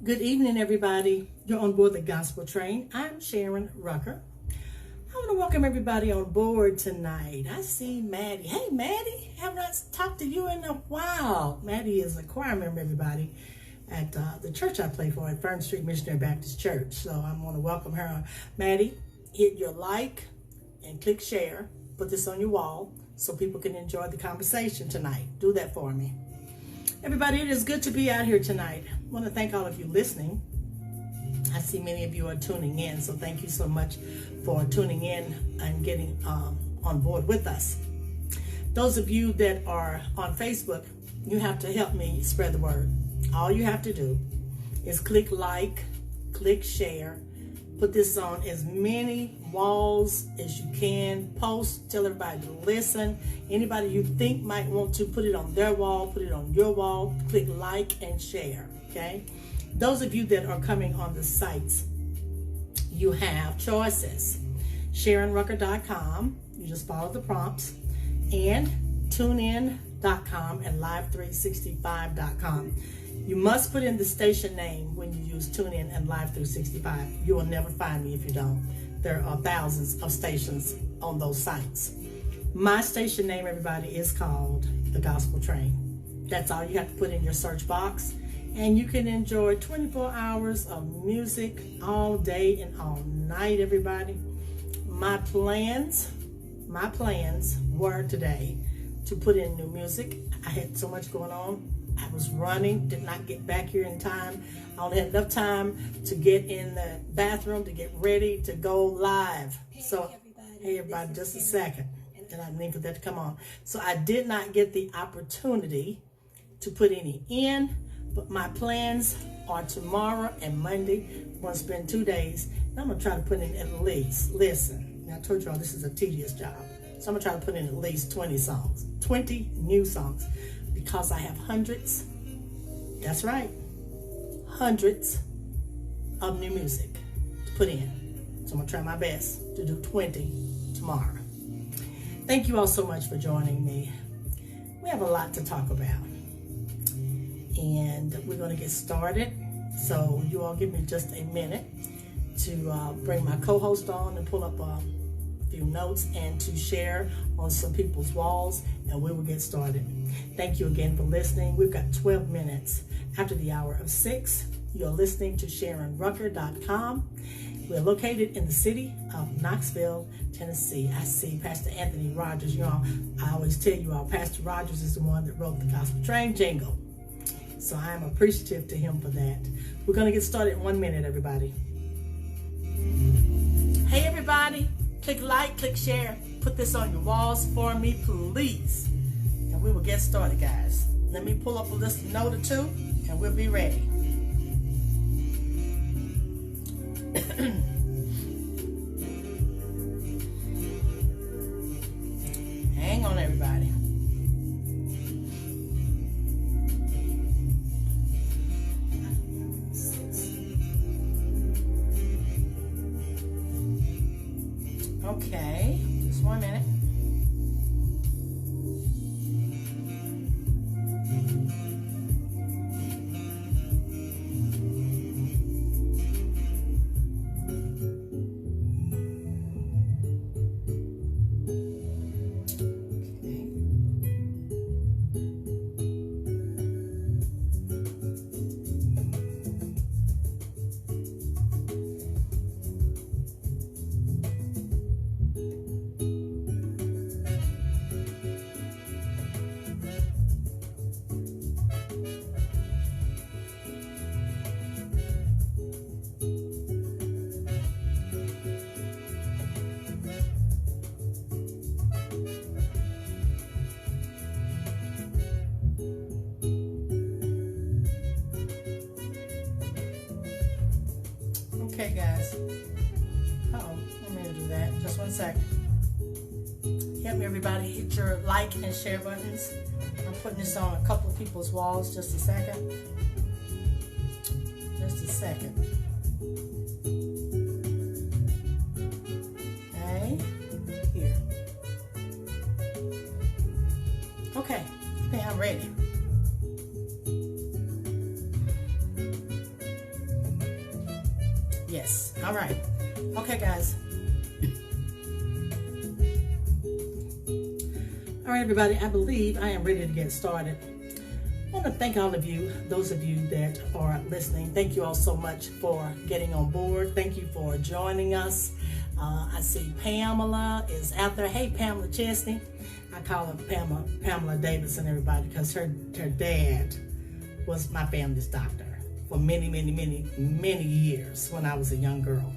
Good evening, everybody. You're on board the Gospel Train. I'm Sharon Rucker. I want to welcome everybody on board tonight. I see Maddie. Hey, Maddie. Have not talked to you in a while. Maddie is a choir member, everybody, at the church I play for at Fern Street Missionary Baptist Church. So I want to welcome her. Maddie, hit your like and click share. Put this on your wall so people can enjoy the conversation tonight. Do that for me. Everybody, it is good to be out here tonight. I want to thank all of you listening. I see many of you are tuning in, so thank you so much for tuning in and getting on board with us. Those of you that are on Facebook, you have to help me spread the word. All you have to do is click like, click share, put this on as many walls as you can, post, tell everybody to listen. Anybody you think might want to, put it on their wall, put it on your wall, click like and share, okay? Those of you that are coming on the sites, you have choices. SharonRucker.com, you just follow the prompts, and tunein.com and live365.com. You must put in the station name when you use TuneIn and Live365. You will never find me if you don't. There are thousands of stations on those sites. My station name, everybody, is called The Gospel Train. That's all you have to put in your search box. And you can enjoy 24 hours of music all day and all night, everybody. My plans were today to put in new music. I had so much going on. I was running, did not get back here in time. I only had enough time to get in the bathroom, to get ready to go live. So, hey everybody, just a second. And I need for that to come on. So I did not get the opportunity to put any in, but my plans are tomorrow and Monday. I'm going to spend 2 days. And I'm going to try to put in at least, listen, I told y'all this is a tedious job. So I'm going to try to put in at least 20 songs, 20 new songs. Because I have hundreds, that's right, hundreds of new music to put in. So I'm going to try my best to do 20 tomorrow. Thank you all so much for joining me. We have a lot to talk about. And we're going to get started. So you all give me just a minute to bring my co-host on and pull up a few notes and to share on some people's walls, and we will get started. Thank you again for listening. We've got 12 minutes after the hour of 6. You're listening to SharonRucker.com. We're located in the city of Knoxville, Tennessee. I see Pastor Anthony Rogers. You know, I always tell you all, Pastor Rogers is the one that wrote the Gospel Train jingle. So I am appreciative to him for that. We're going to get started in 1 minute, everybody. Hey, everybody. Click like, click share. Put this on your walls for me, please. And we will get started, guys. Let me pull up a list of note or two, and we'll be ready. Hang on, everybody. Okay, just 1 minute. Okay, guys. Oh, let me do that. Just 1 second. Help me, everybody. Hit your like and share buttons. I'm putting this on a couple of people's walls. Just a second. Just a second. Okay. Here. Okay. I think I'm ready. Yes. All right. Okay, guys. All right, everybody. I believe I am ready to get started. I want to thank all of you, those of you that are listening. Thank you all so much for getting on board. Thank you for joining us. I see Pamela is out there. Hey, Pamela Chesney. I call her Pamela Davidson, everybody, because her dad was my family's doctor for many, many, many, many years when I was a young girl.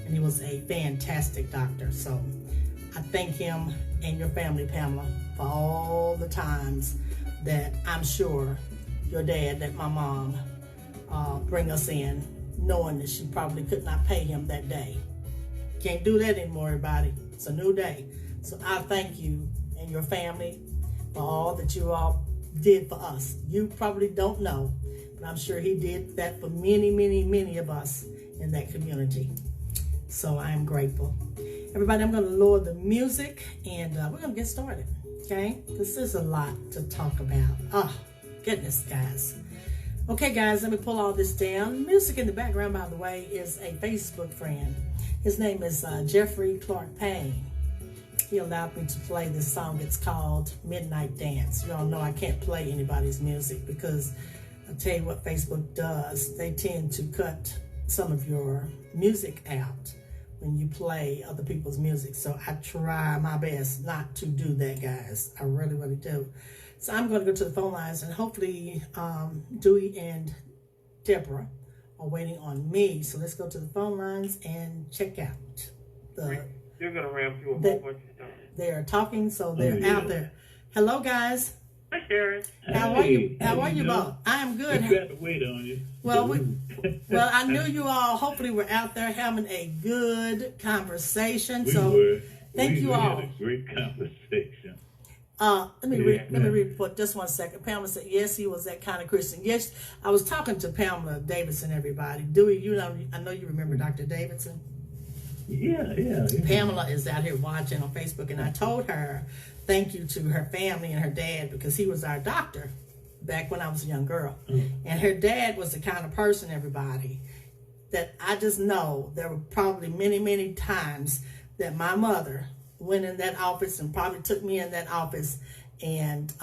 And he was a fantastic doctor. So I thank him and your family, Pamela, for all the times that I'm sure your dad, that my mom, bring us in, knowing that she probably could not pay him that day. Can't do that anymore, everybody. It's a new day. So I thank you and your family for all that you all did for us. You probably don't know, but I'm sure he did that for many, many, many of us in that community. So I am grateful. Everybody, I'm going to lower the music and we're going to get started, okay? This is a lot to talk about. Oh, goodness, guys. Okay, guys, let me pull all this down. Music in the background, by the way, is a Facebook friend. His name is Jeffrey Clark Payne. He allowed me to play this song. It's called Midnight Dance. You all know I can't play anybody's music because I'll tell you what Facebook does. They tend to cut some of your music out when you play other people's music. So I try my best not to do that, guys. I really, really do. So I'm going to go to the phone lines, and hopefully Dewey and Deborah are waiting on me. So let's go to the phone lines and check out You're going to ram through a whole bunch of stuff. They are talking, so they're out there. Hello, guys. Hi, Sharon. How are you? How are you both? I am good. We got to wait on you. Well, I knew you all hopefully were out there having a good conversation. Thank you all. We had a great conversation. Let me read for just 1 second. Pamela said, yes, he was that kind of Christian. Yes, I was talking to Pamela Davidson, everybody. Dewey, I know you remember Dr. Davidson. Yeah. Pamela is out here watching on Facebook, and I told her thank you to her family and her dad because he was our doctor back when I was a young girl. And her dad was the kind of person, everybody, that I just know there were probably many, many times that my mother went in that office and probably took me in that office, and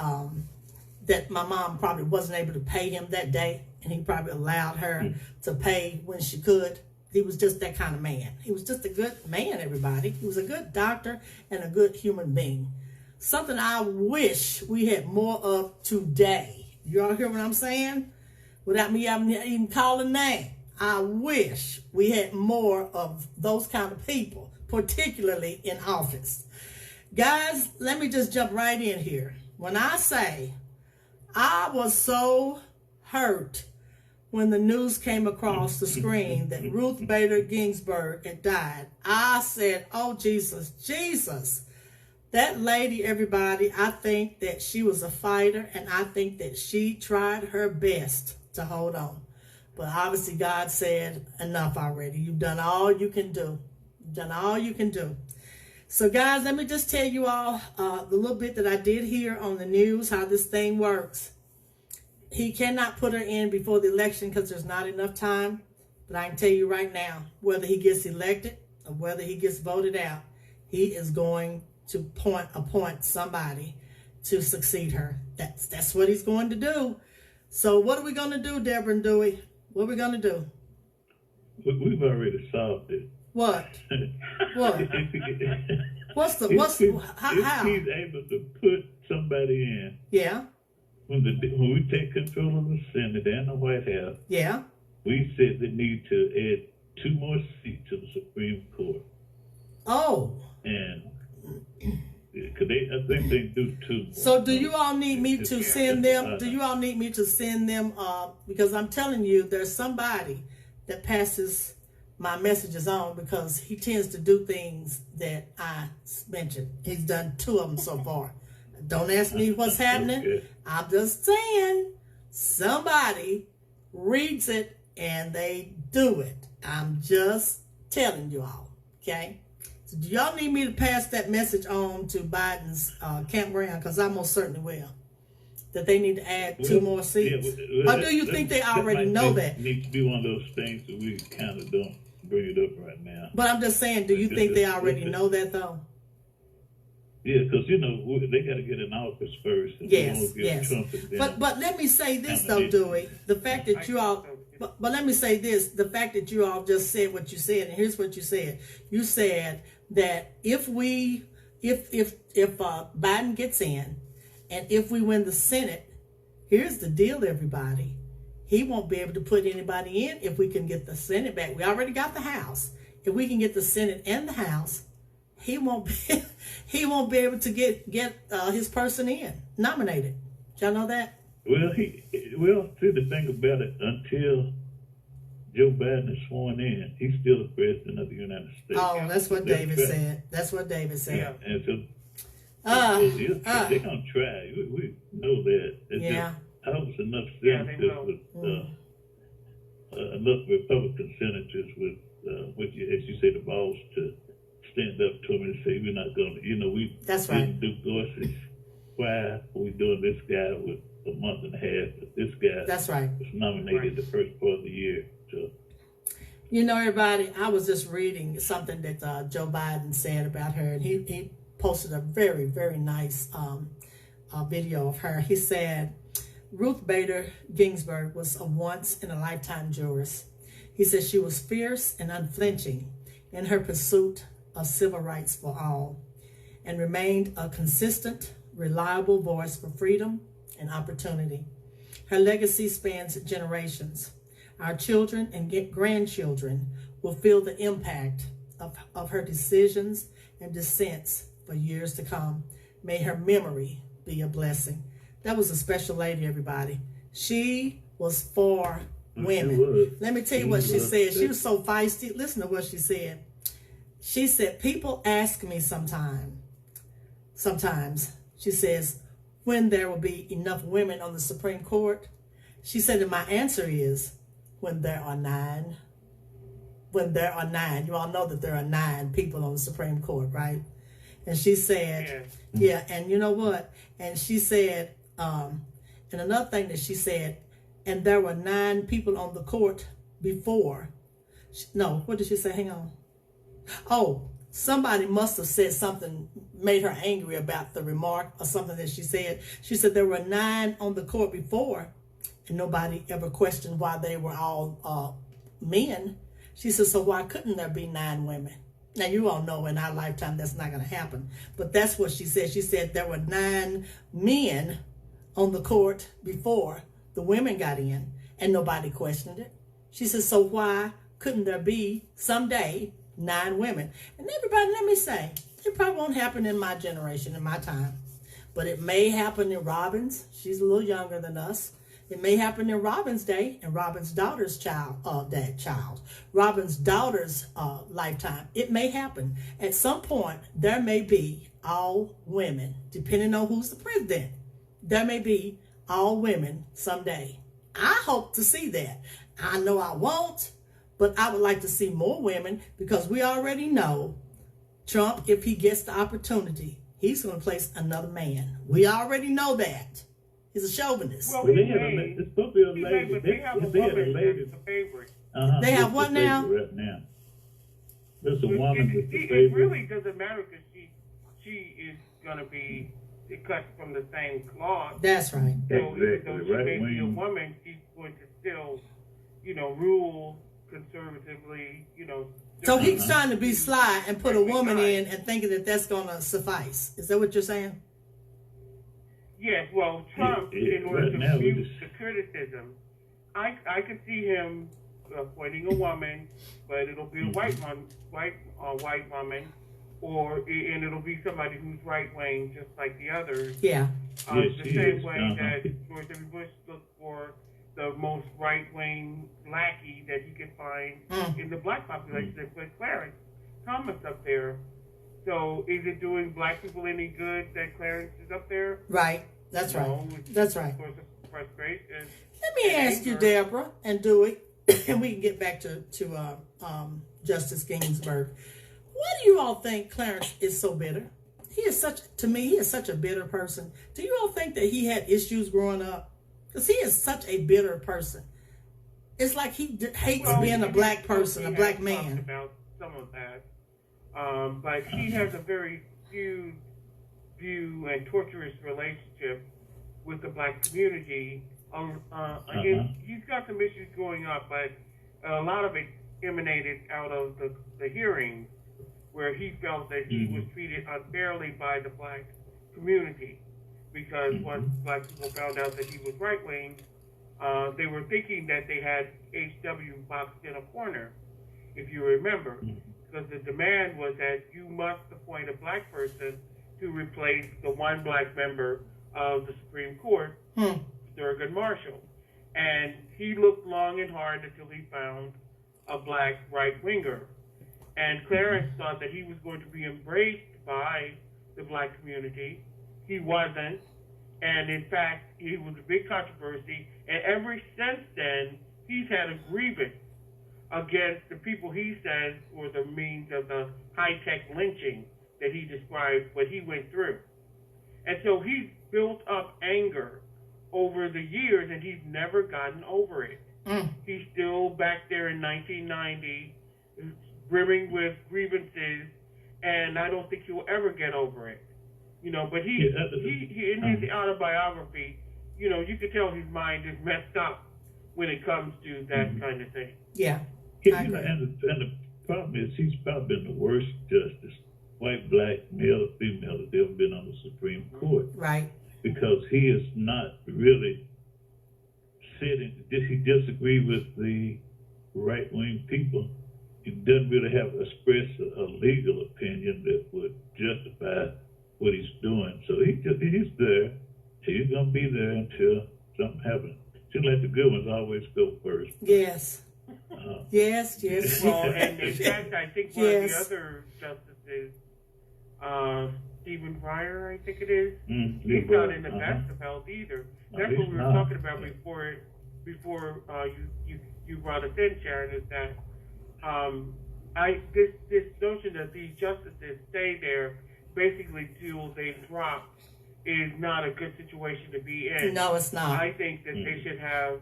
that my mom probably wasn't able to pay him that day, and he probably allowed her to pay when she could. He was just that kind of man. He was just a good man, everybody. He was a good doctor and a good human being. Something I wish we had more of today. You all hear what I'm saying? Without me even calling name. I wish we had more of those kind of people, particularly in office. Guys, let me just jump right in here. When I say I was so hurt when the news came across the screen that Ruth Bader Ginsburg had died, I said, oh, Jesus. That lady, everybody, I think that she was a fighter, and I think that she tried her best to hold on. But obviously God said, enough already. You've done all you can do. You've done all you can do. So, guys, let me just tell you all the little bit that I did hear on the news, how this thing works. He cannot put her in before the election because there's not enough time. But I can tell you right now, whether he gets elected or whether he gets voted out, he is going to appoint somebody to succeed her. That's what he's going to do. So what are we going to do, Deborah and Dewey? What are we going to do? We've already solved it. What? What? How? He's able to put somebody in. Yeah. When we take control of the Senate and the White House, yeah, we said they need to add 2 more seats to the Supreme Court. Oh. And I think they do 2. So do you all need me to send them? Do you all need me to send them? Because I'm telling you, there's somebody that passes my messages on because he tends to do things that I mentioned. He's done 2 of them so far. Don't ask me what's happening. Okay. I'm just saying somebody reads it and they do it. I'm just telling you all. Okay? So do y'all need me to pass that message on to Biden's campground? Because I most certainly will. That they need to add 2 more seats. Or do you think they already know that? Needs to be one of those things that we kind of don't bring it up right now. But I'm just saying, do you think they already know that though? Yeah, because they got to get in office first. And Yes. Trump and But let me say this though, Dewey. The fact that you all, but let me say this: the fact that you all just said what you said, and here's what you said. You said that if Biden gets in, and if we win the Senate, here's the deal, everybody. He won't be able to put anybody in if we can get the Senate back. We already got the House. If we can get the Senate and the House, he won't be able to get his person nominated. Y'all know that? Well, see, the thing about it, until Joe Biden is sworn in, he's still the president of the United States. Oh, that's what David said. That's what David said. Yeah. And so they're gonna try. We know that. I hope it's enough senators enough Republican senators with as you say, the balls to stand up to him and say we're not going to. That's right. Didn't do Gorsuch. Why are we doing this guy with a month and a half? But this guy, that's right, was nominated the first part of the year. So. Everybody, I was just reading something that Joe Biden said about her, and he posted a very, very nice video of her. He said, Ruth Bader Ginsburg was a once-in-a-lifetime jurist. He said she was fierce and unflinching in her pursuit of civil rights for all, and remained a consistent, reliable voice for freedom and opportunity. Her legacy spans generations. Our children and grandchildren will feel the impact of her decisions and dissents for years to come. May her memory be a blessing. That was a special lady, everybody. She was for women. Let me tell you what she said. She was so feisty. Listen to what she said. She said, people ask me sometimes, she says, when there will be enough women on the Supreme Court. She said that my answer is, when there are 9. When there are 9. You all know that there are 9 people on the Supreme Court, right? And she said, yeah, and you know what? And she said, and another thing that she said, and there were 9 people on the court before. No, what did she say? Hang on. Oh, somebody must have said something, made her angry about the remark or something that she said. She said there were 9 on the court before, and nobody ever questioned why they were all men. She said, so why couldn't there be 9 women? Now, you all know in our lifetime that's not going to happen. But that's what she said. She said there were 9 men on the court before the women got in, and nobody questioned it. She said, so why couldn't there be someday 9 women? And everybody, let me say, it probably won't happen in my generation, in my time. But it may happen in Robin's. She's a little younger than us. It may happen in Robin's day and Robin's daughter's Robin's daughter's lifetime. It may happen. At some point, there may be all women, depending on who's the president. There may be all women someday. I hope to see that. I know I won't, but I would like to see more women, because we already know Trump, if he gets the opportunity, he's going to place another man. We already know that. He's a chauvinist. Well, it's supposed to be a lady. They have a woman that's the favorite. They have what now? Right now. There's a woman that's the It favorite. really doesn't matter, because she is going to be cut from the same cloth. That's right. So Exactly. even though she may be a woman, she's going to still, rule conservatively, So he's trying to be sly and put a woman in and thinking that that's going to suffice. Is that what you're saying? Yes, well, Trump, in order to refute the criticism, I could see him appointing a woman, but it'll be a white woman, and it'll be somebody who's right-wing, just like the others. Yeah. The same way that George W. Bush looked for the most right-wing lackey that you can find in the black population that put Clarence Thomas up there. So is it doing black people any good that Clarence is up there? Right. That's right. That's right. Source of frustration. Let me ask you, Deborah and Dewey, and we can get back to Justice Ginsburg. Why do you all think Clarence is so bitter? He is such a bitter person. Do you all think that he had issues growing up? Because he is such a bitter person. It's like he hates being a black person, a black man. About some of that, but he has a very few and torturous relationship with the black community. He's got some issues growing up, but a lot of it emanated out of the hearings where he felt that he was treated unfairly by the black community. Because once black people found out that he was right-wing, they were thinking that they had H.W. boxed in a corner, if you remember. Because the demand was that you must appoint a black person to replace the one black member of the Supreme Court, Thurgood Marshall. And he looked long and hard until he found a black right-winger. And Clarence thought that he was going to be embraced by the black community. He wasn't. And in fact, it was a big controversy. And ever since then, he's had a grievance against the people he says were the means of the high-tech lynching that he described what he went through. And so he's built up anger over the years, and he's never gotten over it. He's still back there in 1990, brimming with grievances, and I don't think he'll ever get over it. You know, but he in his autobiography, you know, you can tell his mind is messed up when it comes to that kind of thing. Yeah. And the problem is he's probably been the worst justice, white, black, male, or female, that's ever been on the Supreme Court. Right. Because he is not really he disagrees with the right-wing people. He doesn't really have expressed a legal opinion that would justify what he's doing. So he's there. He's going to be there until something happens. Just like the good ones always go first. Yes. Yes. Well, and in fact, I think one of the other justices, Stephen Breyer, I think it is, he's not in the best of health either. That's what we were talking about before you brought us in, Sharon, is that this notion that these justices stay there basically till they drop is not a good situation to be in. No, it's not. I think that they should have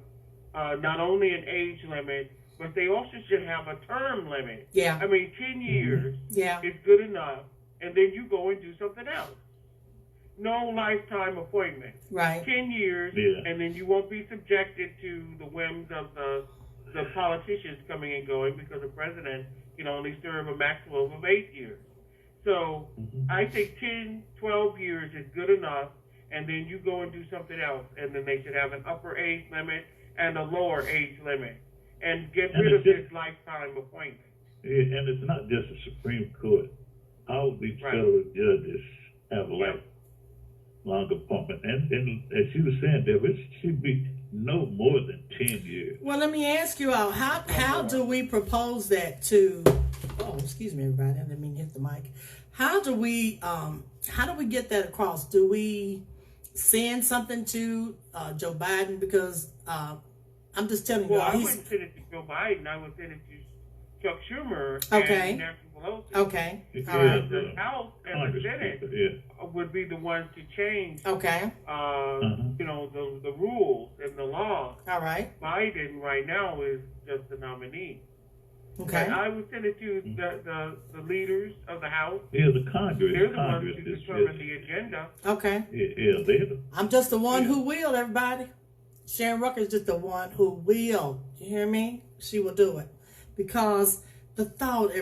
not only an age limit, but they also should have a term limit. Yeah. I mean, 10 years is good enough, and then you go and do something else. No lifetime appointment. Right. 10 years, and then you won't be subjected to the whims of the politicians coming and going, because the president can only serve a maximum of 8 years. So I think 10, 12 years is good enough, and then you go and do something else. And then they should have an upper age limit and a lower age limit, and get rid of this lifetime appointment. Yeah, and it's not just the Supreme Court. All these federal judges have long appointment. And as you were saying, there should be no more than 10 years. Well, let me ask you all, how do we propose that to, excuse me, everybody, I didn't mean to hit the mic. How do we get that across? Do we send something to Joe Biden? Because I'm just telling you, I wouldn't send it to Joe Biden. I would send it to Chuck Schumer and Nancy Pelosi. Okay. All right. The House and the Senate would be the ones to change. Okay. You know, the rules and the laws. All right. Biden right now is just the nominee. Okay. But I would send it to the leaders of the House. Yeah, the Congress. They're the ones who determine the agenda. Okay. Yeah, I'm just the one who will, everybody. Sharon Rucker is just the one who will. You hear me? She will do it. Because the thought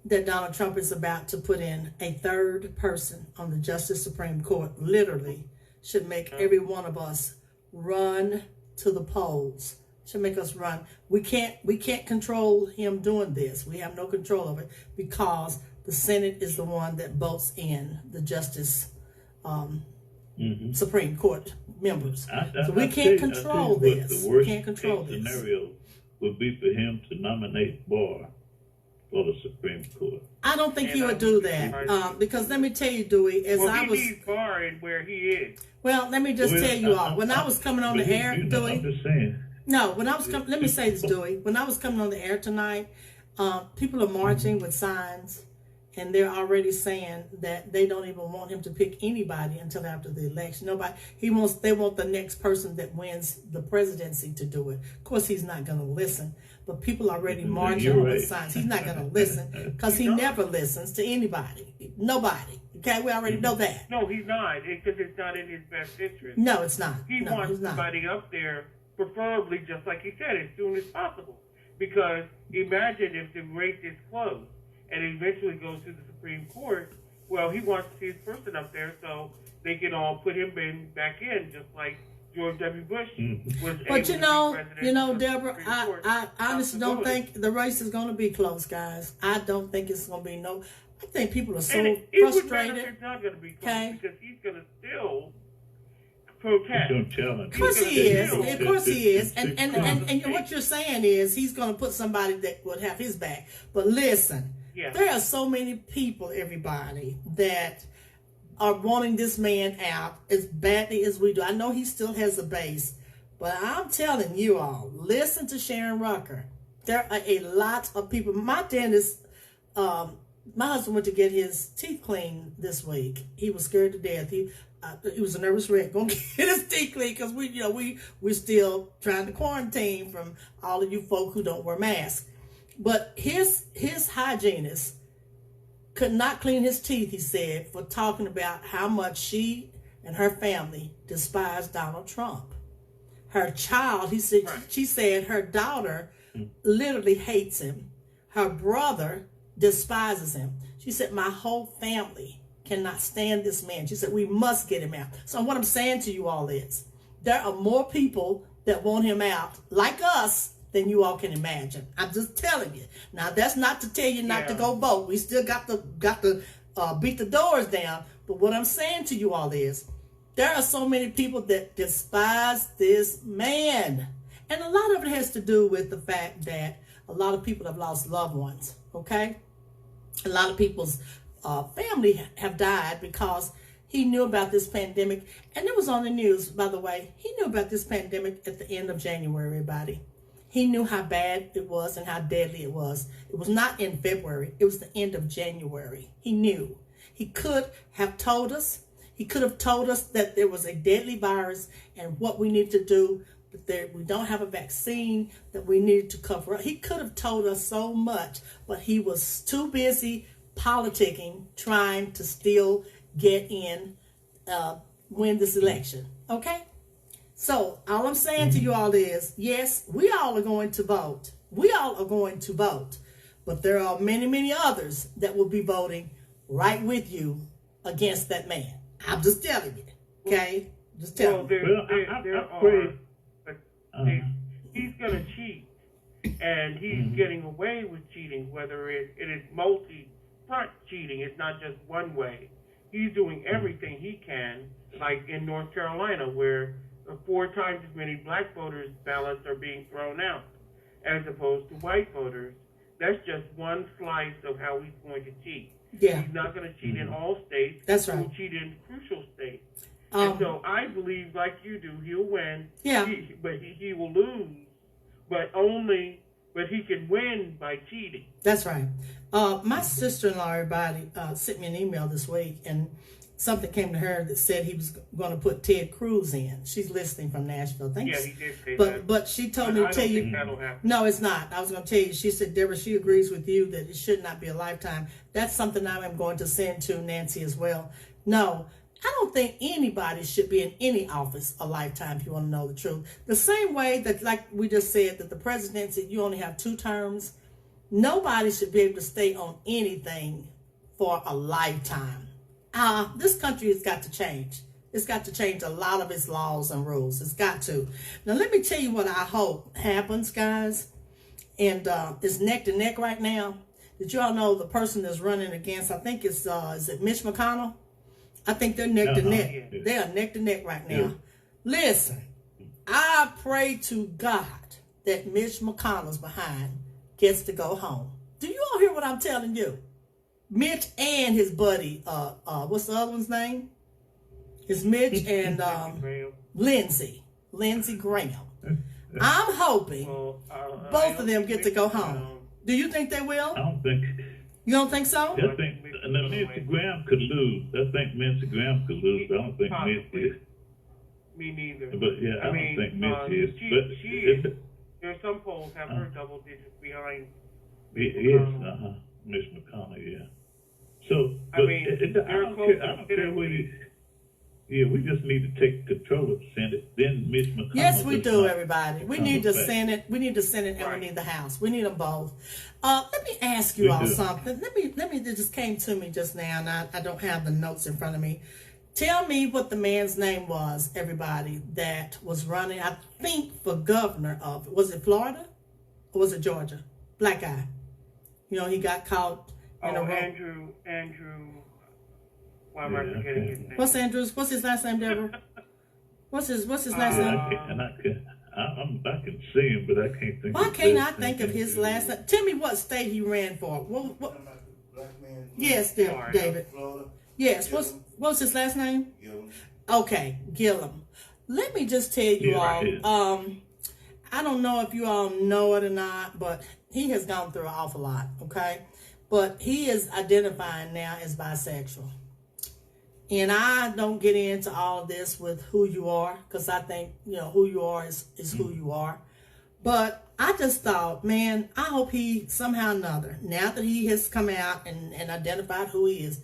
that Donald Trump is about to put in a third person on the Justice Supreme Court literally should make every one of us run to the polls. Should make us run. We can't control him doing this. We have no control of it because the Senate is the one that votes in the justice Supreme Court members. So we I can't tell you control what this. The We worst can't control case this. scenario would be for him to nominate Barr for the Supreme Court. I don't think he would do that because let me tell you, Dewey, he needs Barr in where he is. Well, let me just tell you all. When I was coming on the air, Dewey. I'm just saying. No, when I was coming, let me say this, Dewey. When I was coming on the air tonight, people are marching with signs, and they're already saying that they don't even want him to pick anybody until after the election. They want the next person that wins the presidency to do it. Of course, he's not going to listen, but people are already marching with signs. He's not going to listen because he never listens to anybody, nobody. Okay, we already know that. No, he's not, because it's not in his best interest. No, it's not. He wants somebody up there, preferably, just like he said, as soon as possible. Because imagine if the race is close and it eventually goes to the Supreme Court. Well, he wants to see his person up there so they can all put him back in, just like George W. Bush was. But you know, Deborah, I honestly don't think the race is going to be close, guys. I don't think it's going to be I think people are so frustrated. It's not going to be close because he's going to still protest. Of course he is. Of course he is. And what you're saying is he's going to put somebody that would have his back. But listen, there are so many people, everybody, that are wanting this man out as badly as we do. I know he still has a base, but I'm telling you all, listen to Sharon Rucker. There are a lot of people. My dentist, my husband went to get his teeth cleaned this week. He was scared to death. He was a nervous wreck going to get his teeth cleaned because we're still trying to quarantine from all of you folk who don't wear masks. But his hygienist could not clean his teeth, he said, for talking about how much she and her family despise Donald Trump. Her child, she said her daughter literally hates him. Her brother despises him. She said, my whole family cannot stand this man. She said, we must get him out. So what I'm saying to you all is, there are more people that want him out, like us, than you all can imagine. I'm just telling you. Now, that's not to tell you not to go vote. We still got to beat the doors down. But what I'm saying to you all is, there are so many people that despise this man. And a lot of it has to do with the fact that a lot of people have lost loved ones, okay? A lot of people's family have died because he knew about this pandemic. And it was on the news, by the way. He knew about this pandemic at the end of January, everybody. He knew how bad it was and how deadly it was. It was not in February. It was the end of January. He knew. He could have told us. He could have told us that there was a deadly virus and what we need to do, but we don't have a vaccine, that we needed to cover up. He could have told us so much, but he was too busy politicking, trying to still get in, win this election. Okay? So all I'm saying to you all is, yes, we all are going to vote. We all are going to vote. But there are many, many others that will be voting right with you against that man. I'm just telling you. Okay? Just telling you. He's going to cheat. And he's getting away with cheating, whether it is multi-front cheating. It's not just one way. He's doing everything he can, like in North Carolina, where 4 times as many black voters' ballots are being thrown out as opposed to white voters. That's just one slice of how he's going to cheat. Yeah. He's not going to cheat in all states. That's right. He'll cheat in crucial states. And so I believe, like you do, he'll win. Yeah. But he will lose, but he can win by cheating. That's right. My sister-in-law, everybody, sent me an email this week, and something came to her that said he was going to put Ted Cruz in. She's listening from Nashville. Yeah, he did say that. But she told me to tell you. That'll happen. No, it's not. I was going to tell you. She said, Deborah, she agrees with you that it should not be a lifetime. That's something I am going to send to Nancy as well. No, I don't think anybody should be in any office a lifetime, if you want to know the truth. The same way that, like we just said, that the presidency, you only have 2 terms. Nobody should be able to stay on anything for a lifetime. This country has got to change. It's got to change a lot of its laws and rules. It's got to. Now, let me tell you what I hope happens, guys. And it's neck to neck right now. Did you all know the person that's running against, I think it's, is it Mitch McConnell? I think they're neck to neck. Yeah. They are neck to neck right now. Yeah. Listen, I pray to God that Mitch McConnell's behind gets to go home. Do you all hear what I'm telling you? Mitch and his buddy, what's the other one's name? It's Mitch and Lindsey Graham. I'm hoping both of them get to go home. Do you think they will? I don't think. You don't think so? I think Nancy Graham could lose. I think Nancy Graham could lose. But I don't think Mitch is. Me neither. But yeah, I don't think Mitch is. But there are some polls have her double digits behind. Yes, Mitch McConnell, yeah. So, but I don't care what he. Yeah, we just need to take control of the Senate. Then Mitch McConnell. Yes, we do, everybody. We need the Senate. We need the Senate, and we need the House. We need them both. Let me ask you all something. Let me. It just came to me just now, and I don't have the notes in front of me. Tell me what the man's name was, everybody, that was running. I think for governor of. Was it Florida, or was it Georgia? Black guy. You know, he got caught. Andrew. Why am I forgetting his name? What's his last name, Deborah? What's his last name? I can see him, but I can't think. Why can't I think of his last name? Tell me what state he ran for. What? Yes, David. Florida. Yes. What's his last name? Gillum. Okay, Gillum. Let me just tell you all. I don't know if you all know it or not, but he has gone through an awful lot. Okay, but he is identifying now as bisexual. And I don't get into all of this with who you are, because I think, who you are is who you are. But I just thought, man, I hope he somehow or another, now that he has come out and identified who he is,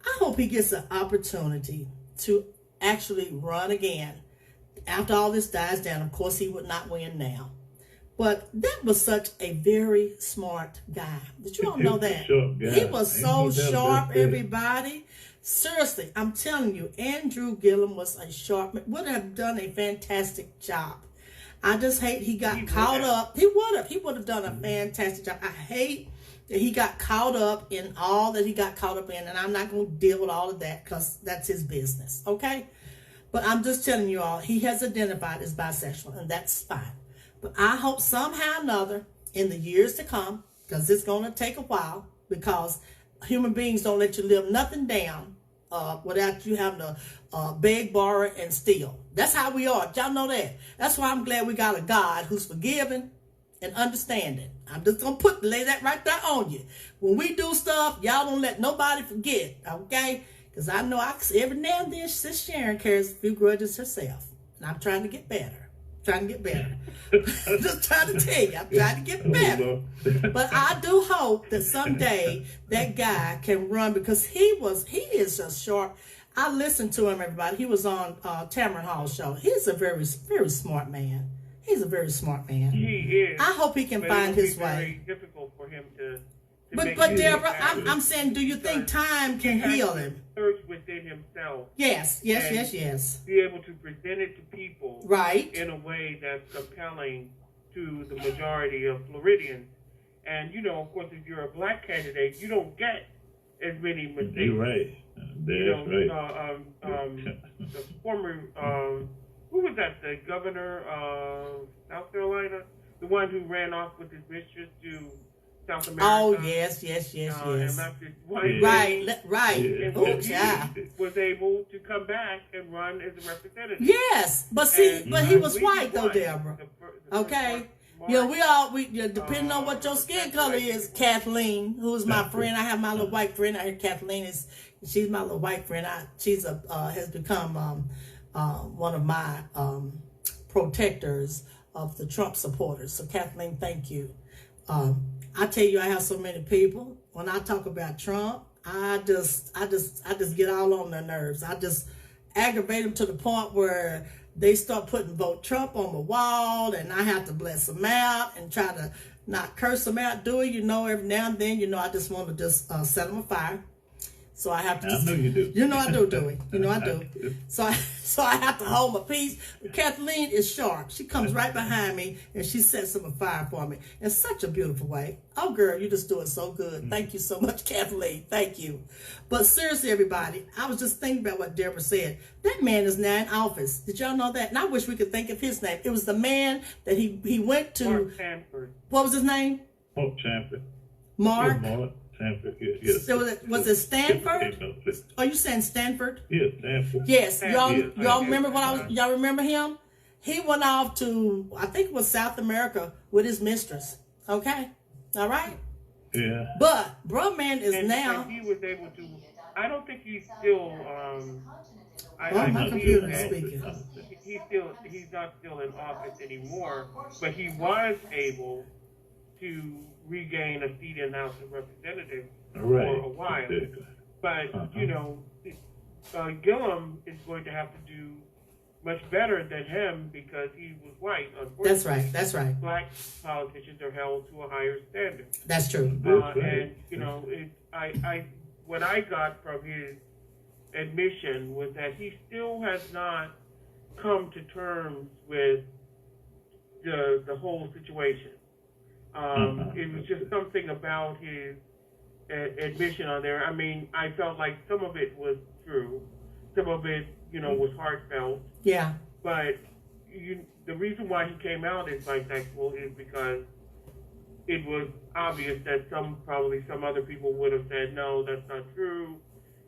I hope he gets an opportunity to actually run again. After all this dies down, of course, he would not win now. But that was such a very smart guy. Did you all know that? He was so sharp, everybody. Seriously, I'm telling you, Andrew Gillum was a sharp man, would have done a fantastic job. I just hate he got caught up. He would have done a fantastic job. I hate that he got caught up in all that he got caught up in, and I'm not going to deal with all of that because that's his business, okay? But I'm just telling you all, he has identified as bisexual, and that's fine. But I hope somehow or another, in the years to come, because it's going to take a while, because human beings don't let you live nothing down without you having to beg, borrow, and steal. That's how we are. Y'all know that. That's why I'm glad we got a God who's forgiving and understanding. I'm just going to lay that right there on you. When we do stuff, y'all don't let nobody forget, okay? Because I know every now and then, Sis Sharon carries a few grudges herself. And I'm trying to get better. Just trying to tell you, I'm trying to get better. But I do hope that someday that guy can run, because he is just sharp. I listened to him, everybody. He was on Tamron Hall's show. He's a very, very smart man. He's a very smart man. He is. I hope he can find his way. Very difficult for him to But Deborah, I'm saying, do you think time can heal him? Search within himself. Yes. Be able to present it to people, right, in a way that's compelling to the majority of Floridians. And of course, if you're a black candidate, you don't get as many mistakes. You're right. That's right. The former, who was that? The governor of South Carolina, the one who ran off with his mistress to South America. Oh, yes. Right. And he was able to come back and run as a representative. Yes, but he was white though, Deborah. Okay. Depending on what your skin color is, Kathleen, who is my friend. I have my little white friend. Kathleen she's my little white friend. She's has become one of my protectors of the Trump supporters. So Kathleen, thank you. I tell you, I have so many people. When I talk about Trump, I just get all on their nerves. I just aggravate them to the point where they start putting vote Trump on the wall, and I have to bless them out and try to not curse them out. Every now and then, I just want to just set them afire. So I have to. I know you do. You know I do, Dewey. You know I do. So I have to hold my peace. Kathleen is sharp. She comes right behind me and she sets them afire for me in such a beautiful way. Oh, girl, you just do it so good. Thank you so much, Kathleen. Thank you. But seriously, everybody, I was just thinking about what Deborah said. That man is now in office. Did y'all know that? And I wish we could think of his name. It was the man that he went to. Mark Sanford. What was his name? Mark Sanford. Mark. Yeah, Mark Sanford. Yes. So was it Stanford? Are you saying Stanford? Yeah, Sanford. Yes. Y'all Yes. remember y'all remember him? He went off to, I think it was South America with his mistress. Okay? All right? Yeah. But bro man is And now. he was able to. I don't think he's still. I my believe computer is that speaking. he's not still in office anymore, but he was able to regain a seat in the House of Representatives for a while. Exactly. But you know, Gillum is going to have to do much better than him because he was white. Unfortunately, That's right. That's right. Black politicians are held to a higher standard. That's true. That's right. And you know, what I got from his admission was that he still has not come to terms with the whole situation. It was just something about his admission on there. I mean, I felt like some of it was true, some of it, you know, was heartfelt. Yeah. But the reason why he came out as bisexual is because it was obvious that probably some other people would have said, no, that's not true.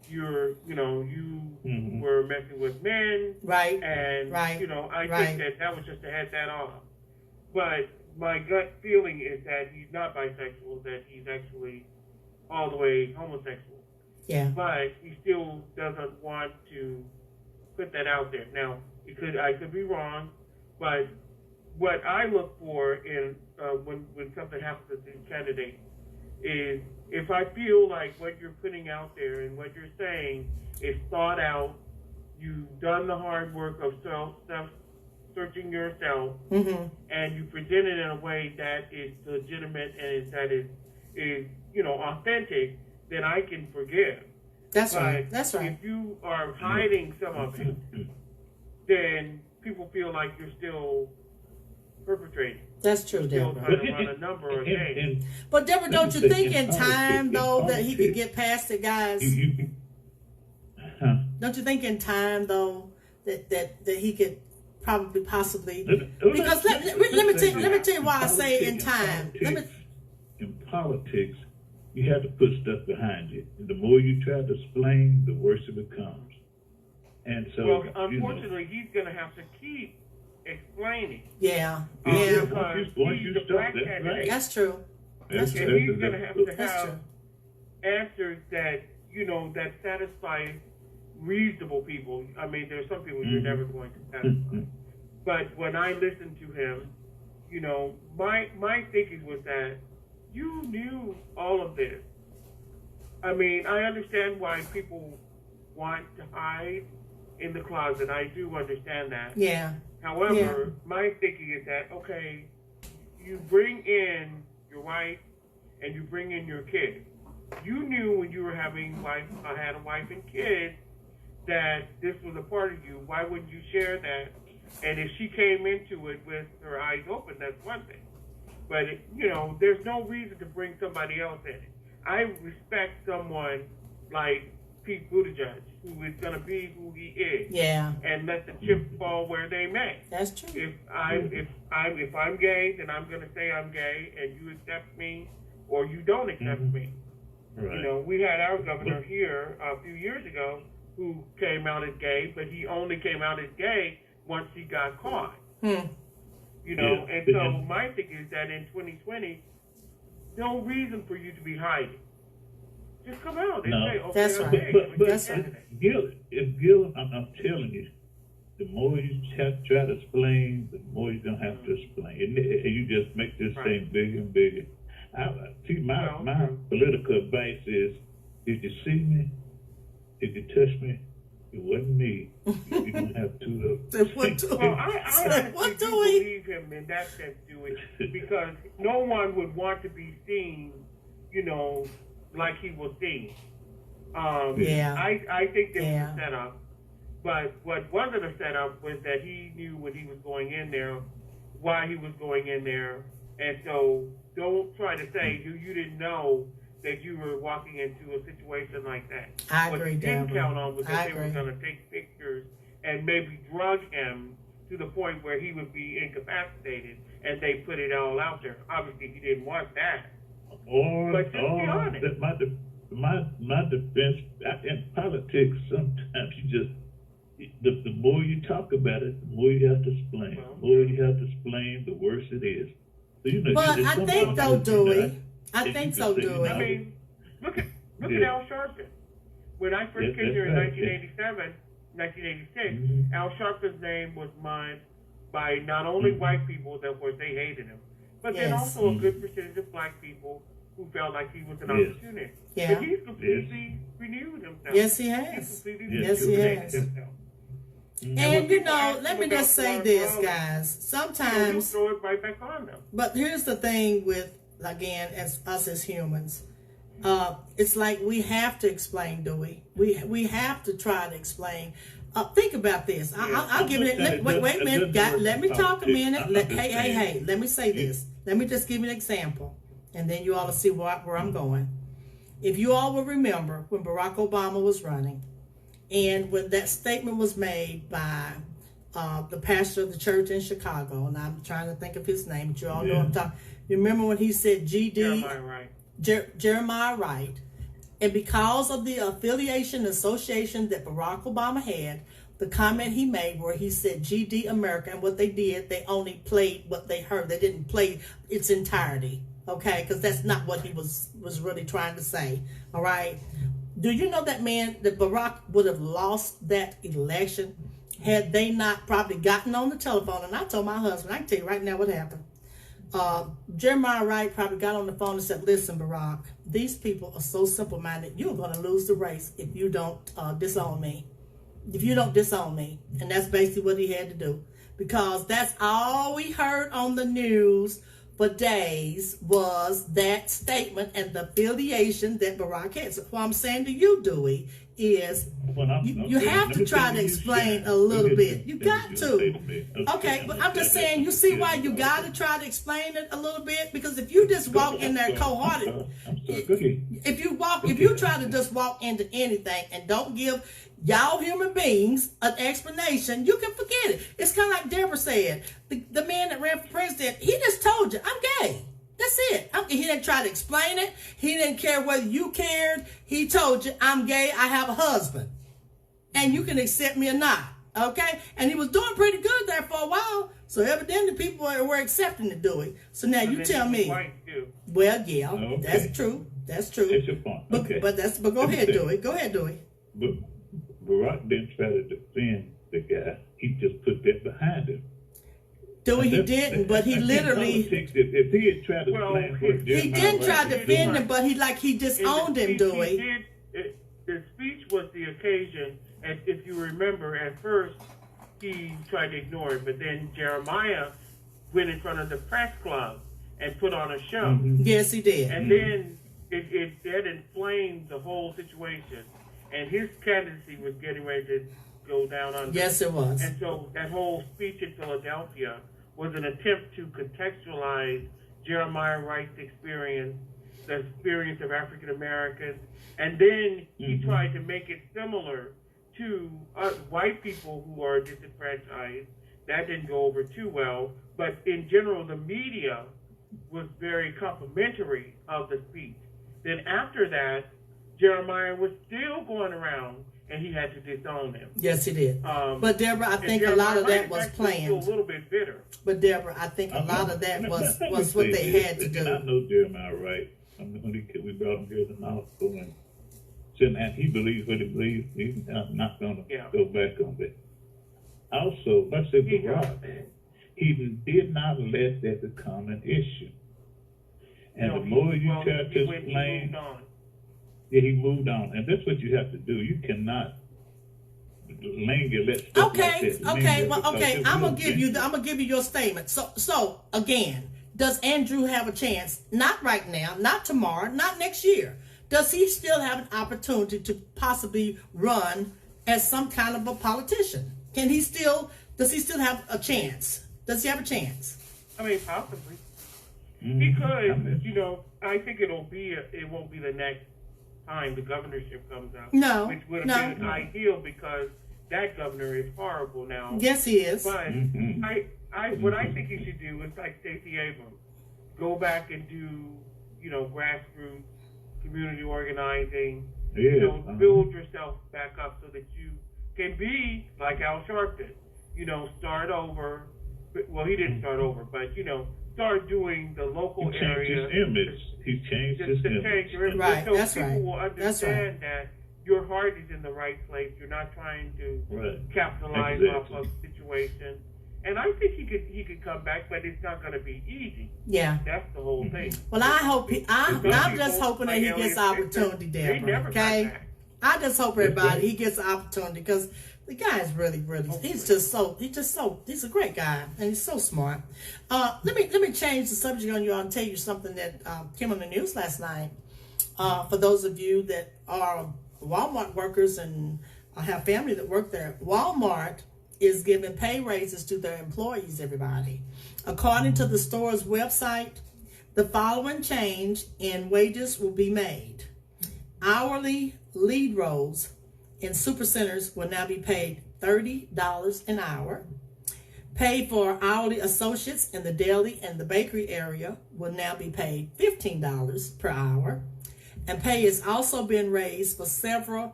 You were messing with men. Right. And, right. you know, I right. think that was just to head that off. But my gut feeling is that he's not bisexual, that he's actually all the way homosexual. Yeah. But he still doesn't want to put that out there. Now, I could be wrong, but what I look for in when something happens to these candidates is if I feel like what you're putting out there and what you're saying is thought out, you've done the hard work of self-searching yourself, and you present it in a way that is legitimate and that is you know, authentic, then I can forgive. That's but right. That's right. If you are hiding some of it, then people feel like you're still perpetrating. That's true, Still Deborah. trying to run a number or a game. But Deborah, don't you think in time though that he could get past it, guys? Don't you think in time though that he could possibly because let me tell you why I say in time. In politics, you have to put stuff behind you. And the more you try to explain, the worse it becomes. And so, well, unfortunately, he's going to have to keep explaining. Yeah. Once you stop, that's right. That's true. That's true. And he's going to have true. Answers that, you know, that satisfy reasonable people. I mean, there's some people you're never going to satisfy. But when I listened to him, you know, my thinking was that you knew all of this. I mean, I understand why people want to hide in the closet. I do understand that. Yeah. However, my thinking is that, okay, you bring in your wife and you bring in your kids. You knew when you were had a wife and kids that this was a part of you. Why wouldn't you share that? And if she came into it with her eyes open, that's one thing. But, you know, there's no reason to bring somebody else in it. I respect someone like Pete Buttigieg, who is going to be who he is. Yeah. And let the chips fall where they may. That's true. If I'm gay, then I'm going to say I'm gay, and you accept me or you don't accept me. Right. You know, we had our governor here a few years ago who came out as gay, but he only came out as gay once he got caught. You know, and so my thing is that in 2020, no reason for you to be hiding. Just come out and say, okay, that's I'm right. gay. That's right. Gil, I'm telling you, the more you try to explain, the more you're going to have to explain. And you just make this thing bigger and bigger. My political advice is, did you see me? Did you touch me? It wasn't me. You don't have to. Well, I honestly do believe him in that sense, Dewey, because no one would want to be seen, you know, like he was seen. Yeah. I think this was a setup. But what wasn't a setup was that he knew when he was going in there, why he was going in there. And so don't try to say you didn't know that you were walking into a situation like that. I agree, What you didn't Deborah. count on was that they were going to take pictures and maybe drug him to the point where he would be incapacitated, and they put it all out there. Obviously, he didn't want that. But just be honest. My defense in politics, sometimes the more you talk about it, the more you have to explain. The more you have to explain, the worse it is. So, but I think though, Dewey. I think so, Dewey. I mean, look at Al Sharpton. When I first came here in 1986, Al Sharpton's name was mined by not only white people that they hated him, but then also a good percentage of black people who felt like he was an opportunist. Yeah. But he's completely renewed himself. Yes, he has. Yes, he has. Himself. And let me just say this, guys. Sometimes, throw it right back on them. But here's the thing with, again, as us as humans, it's like we have to explain, Dewey. We have to try to explain. Think about this. I'll give it. Wait a minute. Let me talk a minute. Hey. Let me say this. Let me just give you an example, and then you all will see where I'm going. If you all will remember when Barack Obama was running, and when that statement was made by the pastor of the church in Chicago, and I'm trying to think of his name, but you all know I'm talking. You remember when he said Jeremiah Wright, and because of the affiliation association that Barack Obama had, the comment he made where he said GD America, and what they did, they only played what they heard. They didn't play its entirety, okay? Because that's not what he was really trying to say, all right? Do you know that Barack would have lost that election had they not probably gotten on the telephone? And I told my husband, I can tell you right now what happened. Jeremiah Wright probably got on the phone and said, listen, Barack, these people are so simple-minded. You're going to lose the race if you don't disown me. If you don't disown me. And that's basically what he had to do. Because that's all we heard on the news for days was that statement and the affiliation that Barack had. So what I'm saying to you, Dewey, is you have to try to explain a little bit. You got to. Okay, but I'm just saying, you see why you got to try to explain it a little bit? Because if you just walk in there cold-hearted, if you try to just walk into anything and don't give y'all human beings an explanation, you can forget it. It's kind of like Deborah said. The man that ran for president, he just told you, I'm gay. That's it. He didn't try to explain it. He didn't care whether you cared. He told you, I'm gay, I have a husband. And you can accept me or not. Okay? And he was doing pretty good there for a while. So evidently people were accepting to do it. So now you tell me. Well, yeah, okay. That's true. That's true. That's your point. Okay. But go ahead, Dewey. Go ahead, Dewey. But Barack didn't try to defend the guy. He just put that behind him. Dewey, he didn't, but he literally. If he had tried to explain what he didn't try to defend him, but he disowned him, Dewey. The speech was the occasion, and if you remember, at first he tried to ignore it, but then Jeremiah went in front of the press club and put on a show. Mm-hmm. Yes, he did. And then that inflamed the whole situation, and his candidacy was getting ready to go down under. Yes, it was. And so that whole speech in Philadelphia was an attempt to contextualize Jeremiah Wright's experience, the experience of African Americans, and then he tried to make it similar to white people who are disenfranchised. That didn't go over too well, but in general, the media was very complimentary of the speech. Then after that, Jeremiah was still going around, and he had to disown him. Yes, he did. But Deborah, I think a lot of that was planned. A little bit bitter. But Deborah, I think a lot of that was what they had to do. I know Jeremiah Wright. I mean, when we brought him here to Knoxville, and he believes what he believes. He's not going to go back on it. Also, let's say Barack, he did not let that become an issue. And the more you try to explain. Yeah, he moved on, and that's what you have to do. You cannot linger. Okay. I'm gonna give you your statement. So again, does Andrew have a chance? Not right now, not tomorrow, not next year. does he still have an opportunity to possibly run as some kind of a politician? Does he still have a chance? Does he have a chance? I mean, possibly. Because, you know, I think it won't be the next time the governorship comes out. No. Which would have been ideal because that governor is horrible now. Yes, he is. But what I think you should do is like Stacey Abrams. Go back and do, you know, grassroots community organizing. Yeah. You know, build yourself back up so that you can be like Al Sharpton. You know, start over. Well, he didn't start over, but, you know, start doing the local area. He changed his image. Right, so that's people right. will understand that your heart is in the right place. You're not trying to capitalize off of the situation. And I think he could come back, but it's not going to be easy. Yeah. That's the whole thing. Well, I'm just hoping that he gets the opportunity, Deborah. Okay? I just hope everybody, he gets the opportunity because the guy is really, he's a great guy and he's so smart. Let me change the subject on you and tell you something that came on the news last night. For those of you that are Walmart workers and have family that work there, Walmart is giving pay raises to their employees, everybody. According to the store's website, the following change in wages will be made. Hourly lead roles in supercenters will now be paid $30 an hour. Pay for hourly associates in the deli and the bakery area will now be paid $15 per hour. And pay is also being raised for several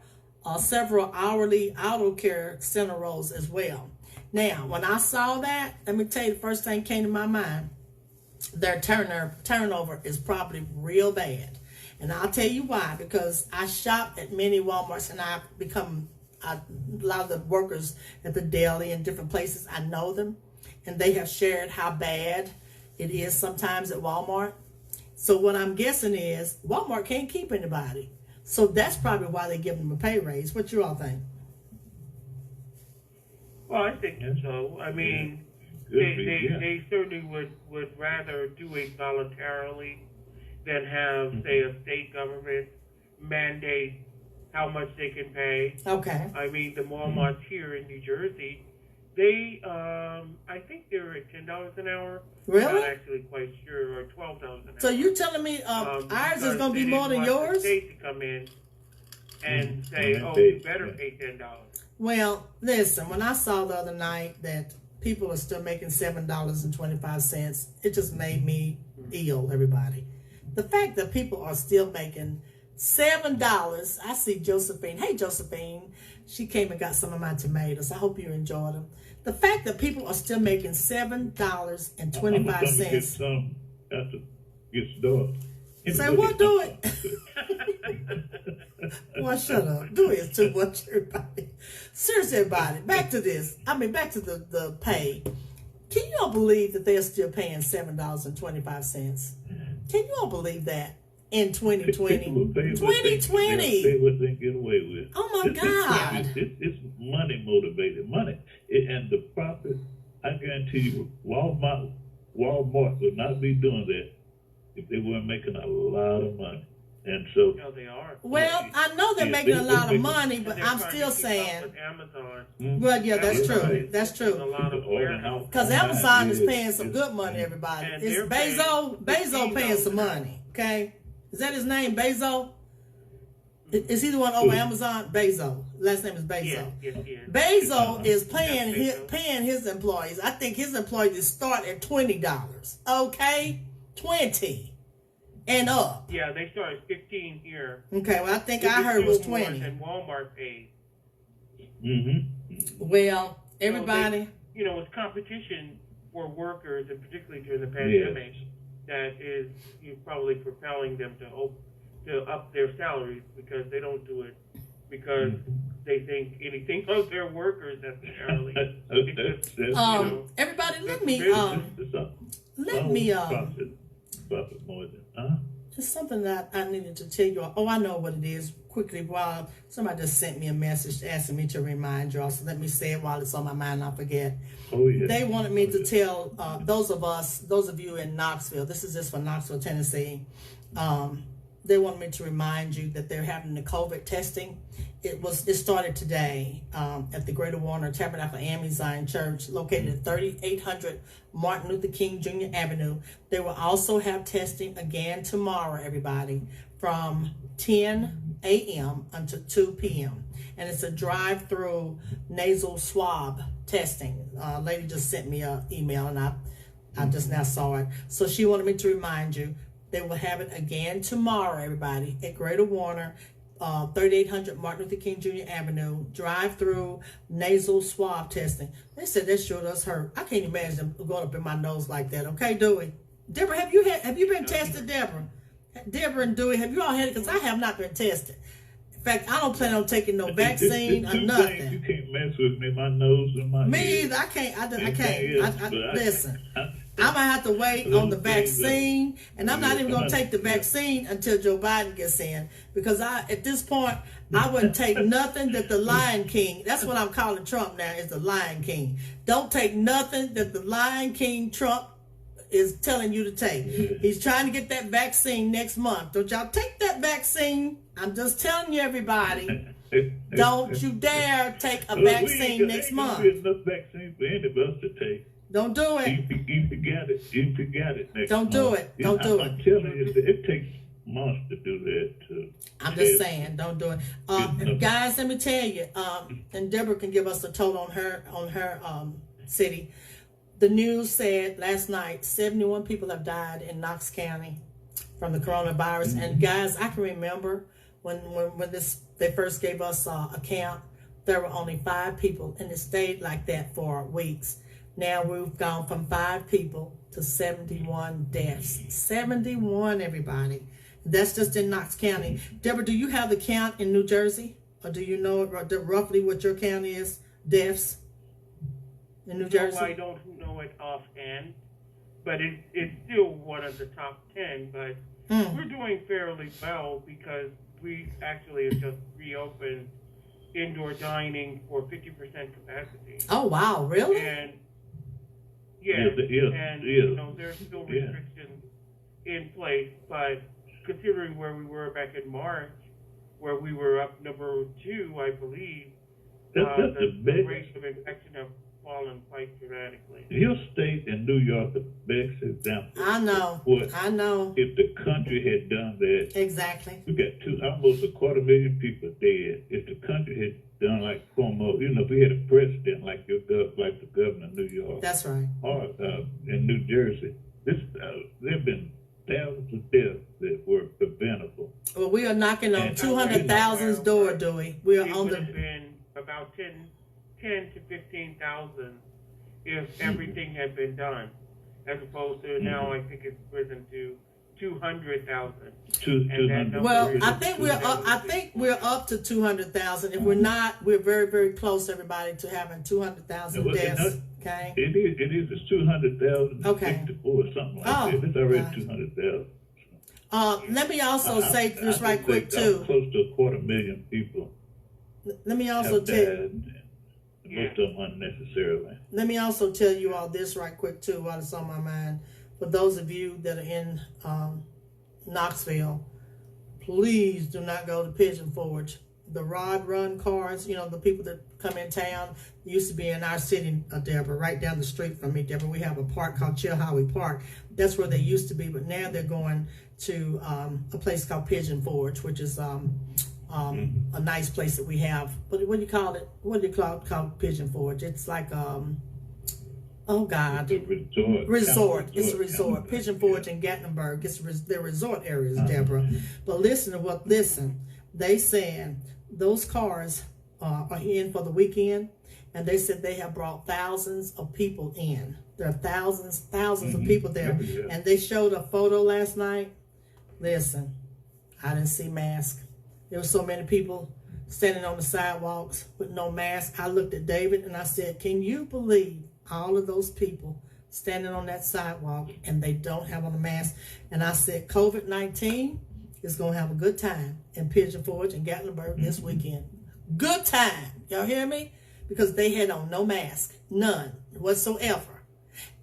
hourly auto care center roles as well. Now, when I saw that, let me tell you, the first thing came to my mind, their turnover is probably real bad. And I'll tell you why, because I shop at many Walmarts and a lot of the workers at the deli and different places, I know them, and they have shared how bad it is sometimes at Walmart. So what I'm guessing is Walmart can't keep anybody. So that's probably why they give them a pay raise. What you all think? Well, I think so. I mean, they certainly would rather do it voluntarily than have, say, a state government mandate how much they can pay. Okay. I mean, the Walmarts here in New Jersey, they, I think they're at $10 an hour. Really? I'm not actually quite sure, or $12 an hour. So you telling me ours is going to be more than yours? The state to come in and say, oh, you better pay $10. Well, listen, when I saw the other night that people are still making $7.25, it just made me ill, everybody. The fact that people are still making $7. I see Josephine. Hey, Josephine. She came and got some of my tomatoes. I hope you enjoyed them. The fact that people are still making $7.25. I'm gonna get some after it gets dark. Say what? Do it. Well, shut up. Do it too much, everybody. Seriously, everybody. Back to this. Back to the pay. Can you all believe that they're still paying $7.25? Can you all believe that in 2020? 2020. They what they get away with. Oh my God. It's money motivated. Money. And the profit, I guarantee you, Walmart would not be doing that if they weren't making a lot of money. And so, no, they are. Well, I know they're making a lot of money, but I'm still saying. Well, yeah, that's true. That's true. Because Amazon is paying some good money, everybody. It's Bezos paying some money. Okay, is that his name, Bezos? Is he the one over Amazon? Bezos. Last name is Bezos. Yes. Bezos is paying his employees. I think his employees start at $20. Okay, 20. And up. Yeah, they start at 15 here. Okay, well, I think I heard it was 20. And Walmart pays. Well, everybody. So it's competition for workers, and particularly during the pandemic, that is probably propelling them to up their salaries because they don't do it because they think anything of their workers necessarily. Everybody, let me profit more than It's something that I needed to tell you. Oh, I know what it is. Quickly, while somebody just sent me a message asking me to remind y'all, so let me say it while it's on my mind. I forget. Oh yeah. They wanted me to tell those of you in Knoxville. This is just for Knoxville, Tennessee. they want me to remind you that they're having the COVID testing. It started today at the Greater Warner Tabernacle AME Zion Church, located at 3800 Martin Luther King Jr. Avenue. They will also have testing again tomorrow, everybody, from 10 a.m. until 2 p.m. And it's a drive-through nasal swab testing. Lady just sent me an email, and I just now saw it. So she wanted me to remind you, they will have it again tomorrow, everybody, at Greater Warner, 3800 Martin Luther King Jr. Avenue, drive-through nasal swab testing. They said that sure does hurt. I can't imagine them going up in my nose like that. Okay, Dewey? Deborah, have you been tested, Deborah? Deborah and Dewey, have you all had it? Because I have not been tested. In fact, I don't plan on taking no vaccine or nothing. You can't mess with me, my nose and my Me either. I can't. Listen, I'm going to have to wait on the vaccine, and I'm not even going to take the vaccine until Joe Biden gets in, because at this point, I wouldn't take nothing that the Lion King, that's what I'm calling Trump now, is the Lion King. Don't take nothing that the Lion King Trump is telling you to take. He's trying to get that vaccine next month. Don't y'all take that vaccine. I'm just telling you, everybody. Don't you dare take a vaccine next month. There's enough vaccine for any of us to take. Don't do it. You forget it. You forget it next Don't do month. it. Don't do I'm it. telling you, it takes months to do that. I'm just saying, don't do it. Guys, let me tell you, and Deborah can give us a total on her city. The news said last night 71 people have died in Knox County from the coronavirus. And guys, I can remember when they first gave us a count, there were only 5 people, and it stayed like that for weeks. Now we've gone from 5 people to 71 deaths. 71, everybody. That's just in Knox County. Deborah, do you have the count in New Jersey? Or do you know roughly what your count is? Deaths in New Jersey? No, I don't know it offhand, but it's still one of the top 10. But we're doing fairly well because we actually have just reopened indoor dining for 50% capacity. Oh, wow, really? And Yeah. You know, there's still restrictions in place, but considering where we were back in March, where we were up number 2, I believe, the rates of infection have fallen quite dramatically. Your state and New York, the best example. I know. If the country had done that, exactly. We got almost 250,000 people dead. If the country had done like Cuomo, if we had a president like like the governor of New York, that's right, or in New Jersey, there have been thousands of deaths that were preventable. Well, we are knocking on 200,000's door, Dewey. We are on the. It would have been about 10 to 15,000 if everything had been done, as opposed to now I think it's risen to 200,000. Well, I think we're up to 200,000. If we're not, we're very, very close, everybody, to having 200,000 deaths. Okay. It is. It's 200,000. Okay. Or something like that. It's already 200,000. Let me also say this right quick too. Close to 250,000 people. Let me also tell you. Most of them unnecessarily. Let me also tell you all this right quick too, while it's on my mind. For those of you that are in Knoxville, please do not go to Pigeon Forge. The Rod Run cars, the people that come in town, used to be in our city, Deborah, right down the street from me, Deborah. We have a park called Chilhowie Park. That's where they used to be, but now they're going to a place called Pigeon Forge, which is a nice place that we have. What do you call it? What do you call Pigeon Forge? It's like oh God, resort. It's a resort. Pigeon Forge and Gatlinburg. They're resort areas, Deborah. But listen. They said those cars are in for the weekend, and they said they have brought thousands of people in. There are thousands of people there, and they showed a photo last night. Listen, I didn't see masks. There were so many people standing on the sidewalks with no mask. I looked at David and I said, can you believe all of those people standing on that sidewalk and they don't have on a mask? And I said, COVID-19 is going to have a good time in Pigeon Forge and Gatlinburg this weekend. Good time. Y'all hear me? Because they had on no mask. None whatsoever.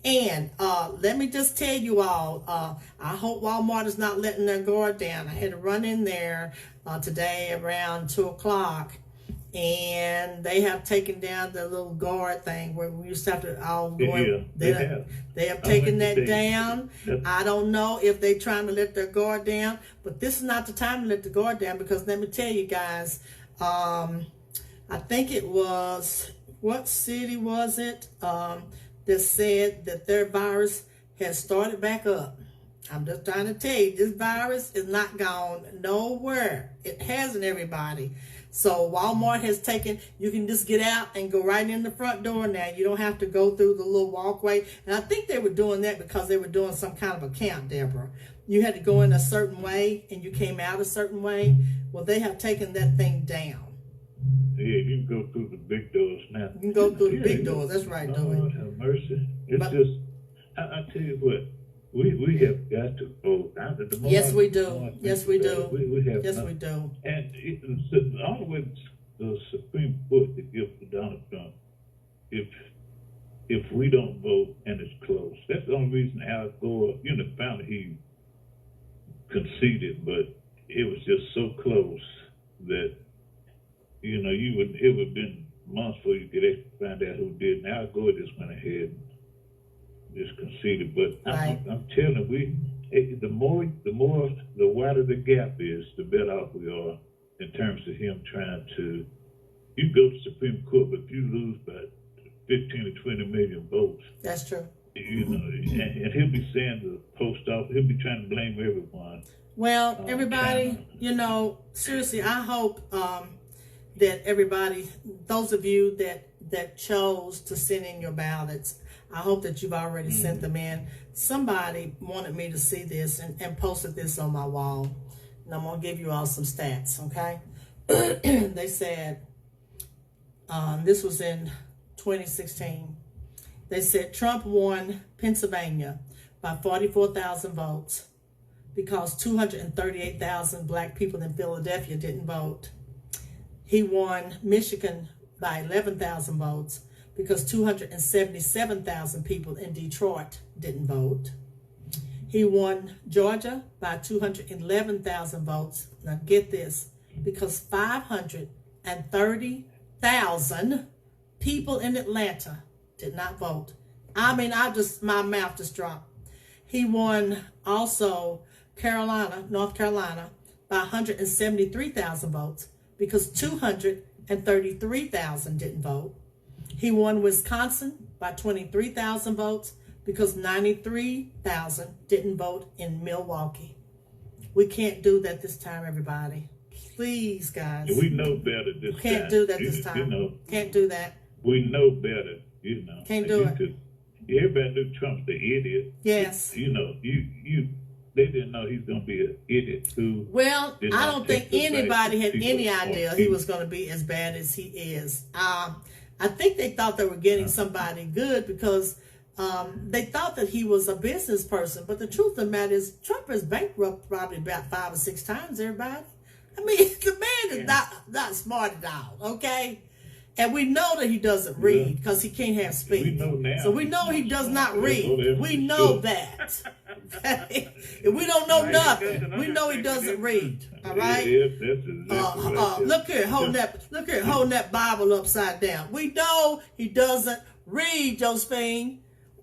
And let me just tell you all, I hope Walmart is not letting their guard down. I had to run in there today around 2 o'clock, and they have taken down the little guard thing where we used to have to all go in. They have taken that down. I don't know if they're trying to let their guard down, but this is not the time to let the guard down, because let me tell you guys, I think it was, what city was it, that said that their virus has started back up. I'm just trying to tell you, this virus is not gone nowhere. It hasn't, everybody. So Walmart has taken, you can just get out and go right in the front door now. You don't have to go through the little walkway. And I think they were doing that because they were doing some kind of a count, Deborah. You had to go in a certain way and you came out a certain way. Well, they have taken that thing down. Yeah, you can go through the big doors now. You can go through the big doors. That's right, Lord have mercy. It's just, I tell you what, we have got to vote. Yes, we do. Yes, we do. We have yes, we do. And the only way the Supreme Court to give to Donald Trump, if we don't vote and it's close, that's the only reason Al Gore, found he conceded, but it was just so close that, it would have been months before you could actually find out who did. And Al Gore just went ahead and just conceded. But right. I'm telling you, the wider the gap is, the better off we are in terms of him trying to. You go to Supreme Court, but if you lose by 15 or 20 million votes. That's true. And he'll be saying to the post office, he'll be trying to blame everyone. Well, everybody, seriously, I hope that everybody, those of you that chose to send in your ballots, I hope that you've already sent them in. Somebody wanted me to see this and posted this on my wall. And I'm going to give you all some stats, okay? They said, this was in 2016. They said Trump won Pennsylvania by 44,000 votes because 238,000 black people in Philadelphia didn't vote. He won Michigan by 11,000 votes because 277,000 people in Detroit didn't vote. He won Georgia by 211,000 votes. Now get this, because 530,000 people in Atlanta did not vote. I mean, my mouth just dropped. He won also North Carolina by 173,000 votes because 233,000 didn't vote. He won Wisconsin by 23,000 votes because 93,000 didn't vote in Milwaukee. We can't do that this time, everybody. Please, guys. We know better this time. Can't do that this time. Can't do that. We know better, Can't do it. Everybody knew Trump's the idiot. Yes. They didn't know he's going to be an idiot too. Well, I don't think anybody had any idea he was going to be as bad as he is. I think they thought they were getting somebody good because they thought that he was a business person. But the truth of the matter is Trump is bankrupt probably about 5 or 6 times, everybody. I mean, the man is not smart at all, okay? And we know that he doesn't read because he can't have speech. We know now. So we know he does not read. We know that. Okay? If we don't know nothing, we know he doesn't read. All right? Look here, holding that Bible upside down. We know he doesn't read, Josephine.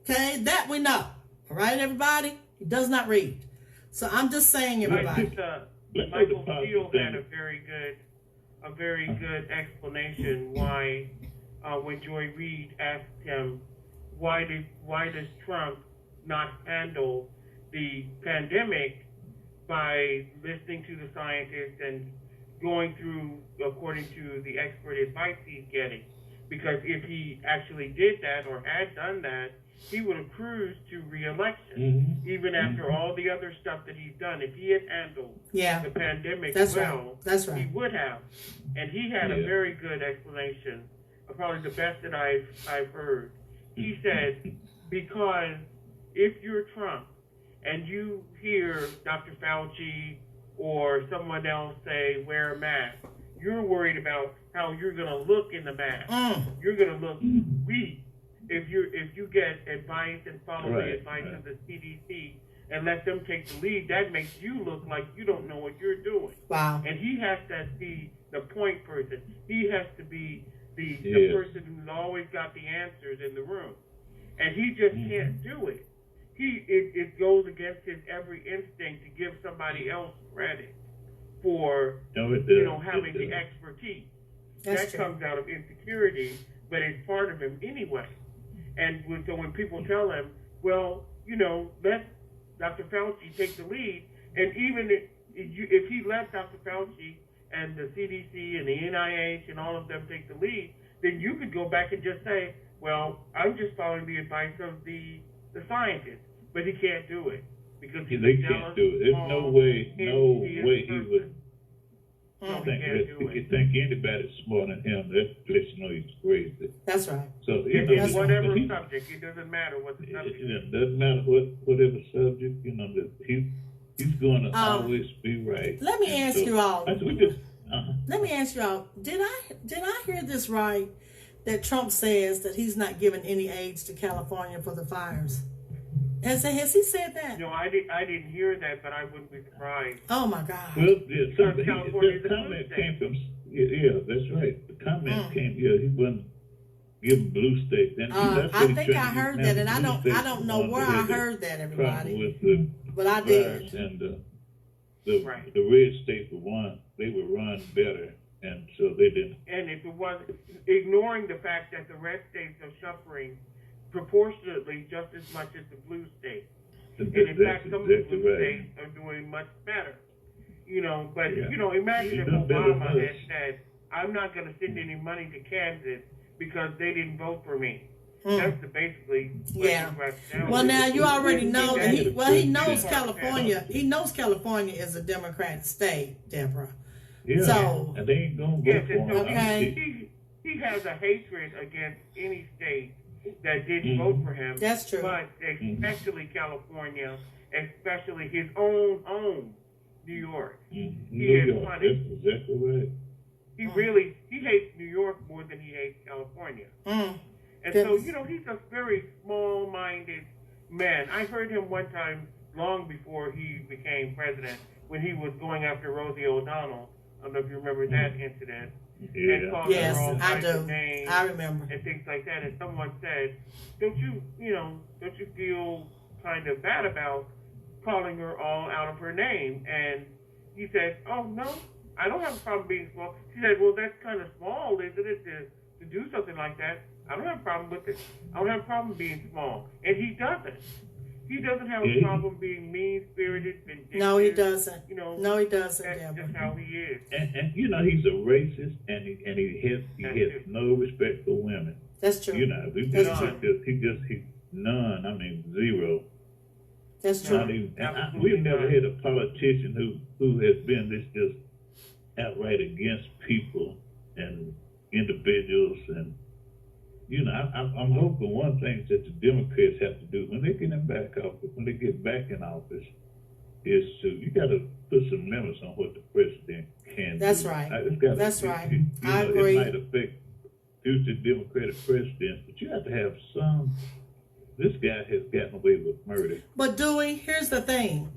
Okay? That we know. All right, everybody? He does not read. So I'm just saying, everybody. Michael Steele had a very good explanation why, when Joy Reid asked him, why does Trump not handle the pandemic by listening to the scientists and going through according to the expert advice he's getting? Because if he actually did that or had done that, he would have cruised to re-election, even after all the other stuff that he's done. If he had handled the pandemic That's well, right. he would have. And he had a very good explanation, probably the best that I've heard. He said, because if you're Trump and you hear Dr. Fauci or someone else say wear a mask, you're worried about how you're going to look in the mask. You're going to look weak. if you get advice and follow the advice right. of the CDC and let them take the lead, that makes you look like you don't know what you're doing. Wow. And he has to be the point person. He has to be the person who's always got the answers in the room. And he just can't do it. It goes against his every instinct to give somebody else credit for having the expertise. That's that true. comes out of insecurity, but it's part of him anyway. And so when people tell him, well, let Dr. Fauci take the lead, and even if he let Dr. Fauci and the CDC and the NIH and all of them take the lead, then you could go back and just say, well, I'm just following the advice of the scientists. But he can't do it because they can't do it. There's no way he would. You think anybody's smarter than him, that lets you know he's crazy. That's right. So whatever subject, it doesn't matter what the subject is. It doesn't matter whatever subject, that he's going to always be right. Let me ask you all. Let me ask you all. Did I hear this right? That Trump says that he's not giving any aid to California for the fires. Has he said that? No, I didn't hear that, but I wouldn't be surprised. Oh my God! Well, the comment came from that's right. The comment came. He wasn't giving blue states. I think I heard that, and I don't know where I heard that, everybody. But I did. And the red states were one. They were run better, and so they didn't. And if it was ignoring the fact that the red states are suffering proportionately just as much as the blue states. And in fact, some of the blue states are doing much better. But, imagine if Obama had said, I'm not going to send any money to Kansas because they didn't vote for me. That's basically Well, now you already know that he knows California. He knows California is a Democratic state, Deborah. Yeah, so, and they ain't going to vote for him. Okay. He has a hatred against any state that didn't vote for him. That's true. But especially California, especially his own New York. He is punished. That's exactly right. He hates New York more than he hates California. And so, he's a very small-minded man. I heard him one time, long before he became president, when he was going after Rosie O'Donnell. I don't know if you remember that incident. And called her all kinds of names. I remember. And things like that. And someone said, don't you feel kind of bad about calling her all out of her name? And he said, oh, no, I don't have a problem being small. She said, well, that's kind of small, isn't it, to do something like that? I don't have a problem with it. I don't have a problem being small. And he doesn't. He doesn't have a problem being mean-spirited, vindictive. No, he doesn't. No, he doesn't. That's just how he is. And he's a racist, and he has no respect for women. That's true. He's none. I mean, zero. That's true. We've never had a politician who has been this just outright against people and individuals and. I'm hoping one thing that the Democrats have to do when they get back in office, is you got to put some limits on what the president can That's do. right. That's right. I agree. It might affect future Democratic presidents, but you have to have some. This guy has gotten away with murder. But Dewey, here's the thing.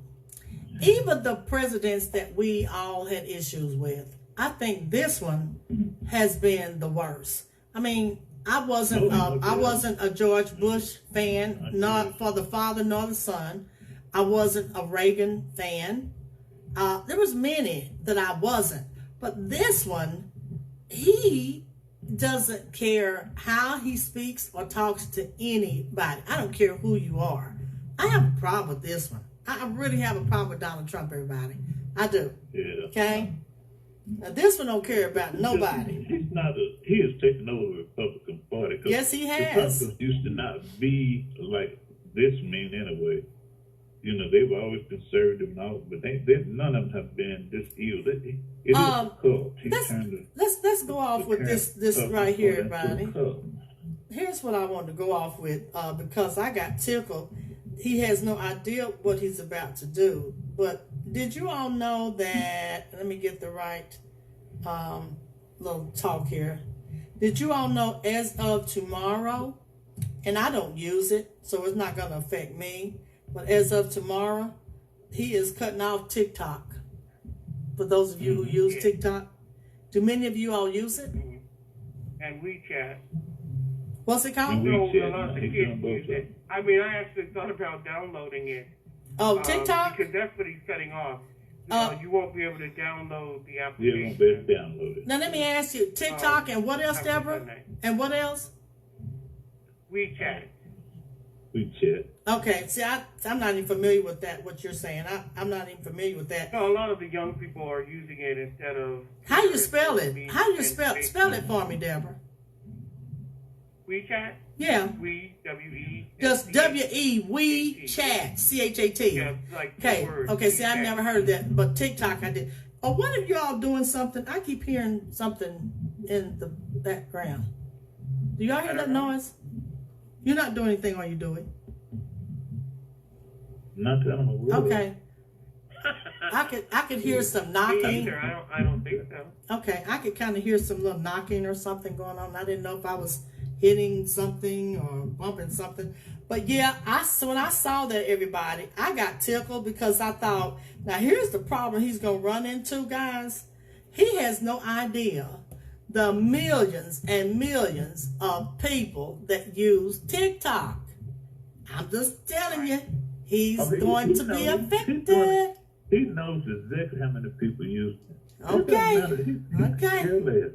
Even the presidents that we all had issues with, I think this one has been the worst. I mean, I wasn't a George Bush fan, not for the father nor the son. I wasn't a Reagan fan. There was many that I wasn't. But this one, he doesn't care how he speaks or talks to anybody. I don't care who you are. I have a problem with this one. I really have a problem with Donald Trump, everybody. I do. Yeah. Okay? Now, this one don't care about nobody. He has taken over the Republican Party. Yes, he has. Republicans used to not be like this mean anyway. They were always conservative and all, but none of them have been this evil. It is a cult. Let's go off with this right here, everybody. Here's what I wanted to go off with because I got tickled. He has no idea what he's about to do. But did you all know that, let me get the right little talk here. Did you all know as of tomorrow, and I don't use it, so it's not going to affect me. But as of tomorrow, he is cutting off TikTok. For those of you who use TikTok, do many of you all use it? And WeChat. What's it called? So a lot of the kids use it. I mean, I actually thought about downloading it. Oh, TikTok? Because that's what he's cutting off. You won't be able to download the application. You won't be able to download it. Now let me ask you, TikTok and what else, Deborah? And what else? WeChat. WeChat. Okay, see, I'm not even familiar with that, what you're saying. I'm not even familiar with that. No, a lot of the young people are using it instead of... How you spell it? How you spell it for me, Deborah? WeChat? Yeah. We, W-E. Just W-E, we, chat, C-H-A-T. Yeah, like okay, words. okay, see, I've never heard of that, but TikTok I did. Oh, what if y'all doing something? I keep hearing something in the background. Do y'all hear that noise? You're not doing anything while you do it. Not that I'm aware of. Okay. I could hear some knocking. I don't think so. Okay, I could kind of hear some little knocking or something going on. I didn't know if I was hitting something or bumping something. But yeah, when I saw that, everybody, I got tickled because I thought, now here's the problem he's going to run into, guys. He has no idea the millions and millions of people that use TikTok. I'm just telling you, he's going to be affected. He knows exactly how many people use it. Okay. Okay.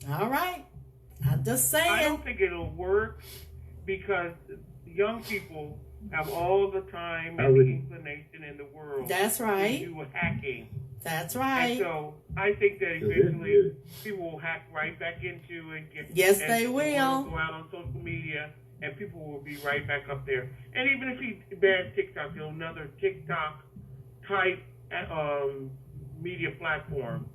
All right. I'm just saying. I don't think it'll work because young people have all the time and the inclination in the world. That's right. To do hacking. That's right. And so I think that eventually people will hack right back into and get. Yes, they will. Go out on social media and people will be right back up there. And even if he bans TikTok, another TikTok type media platform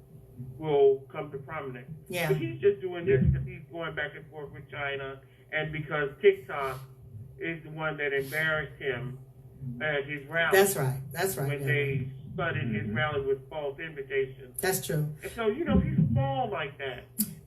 will come to prominence. Yeah. But he's just doing this because he's going back and forth with China, and because TikTok is the one that embarrassed him at his rally. That's right. That's right. When they flooded his rally with false invitations. That's true. And so, he's fall like that.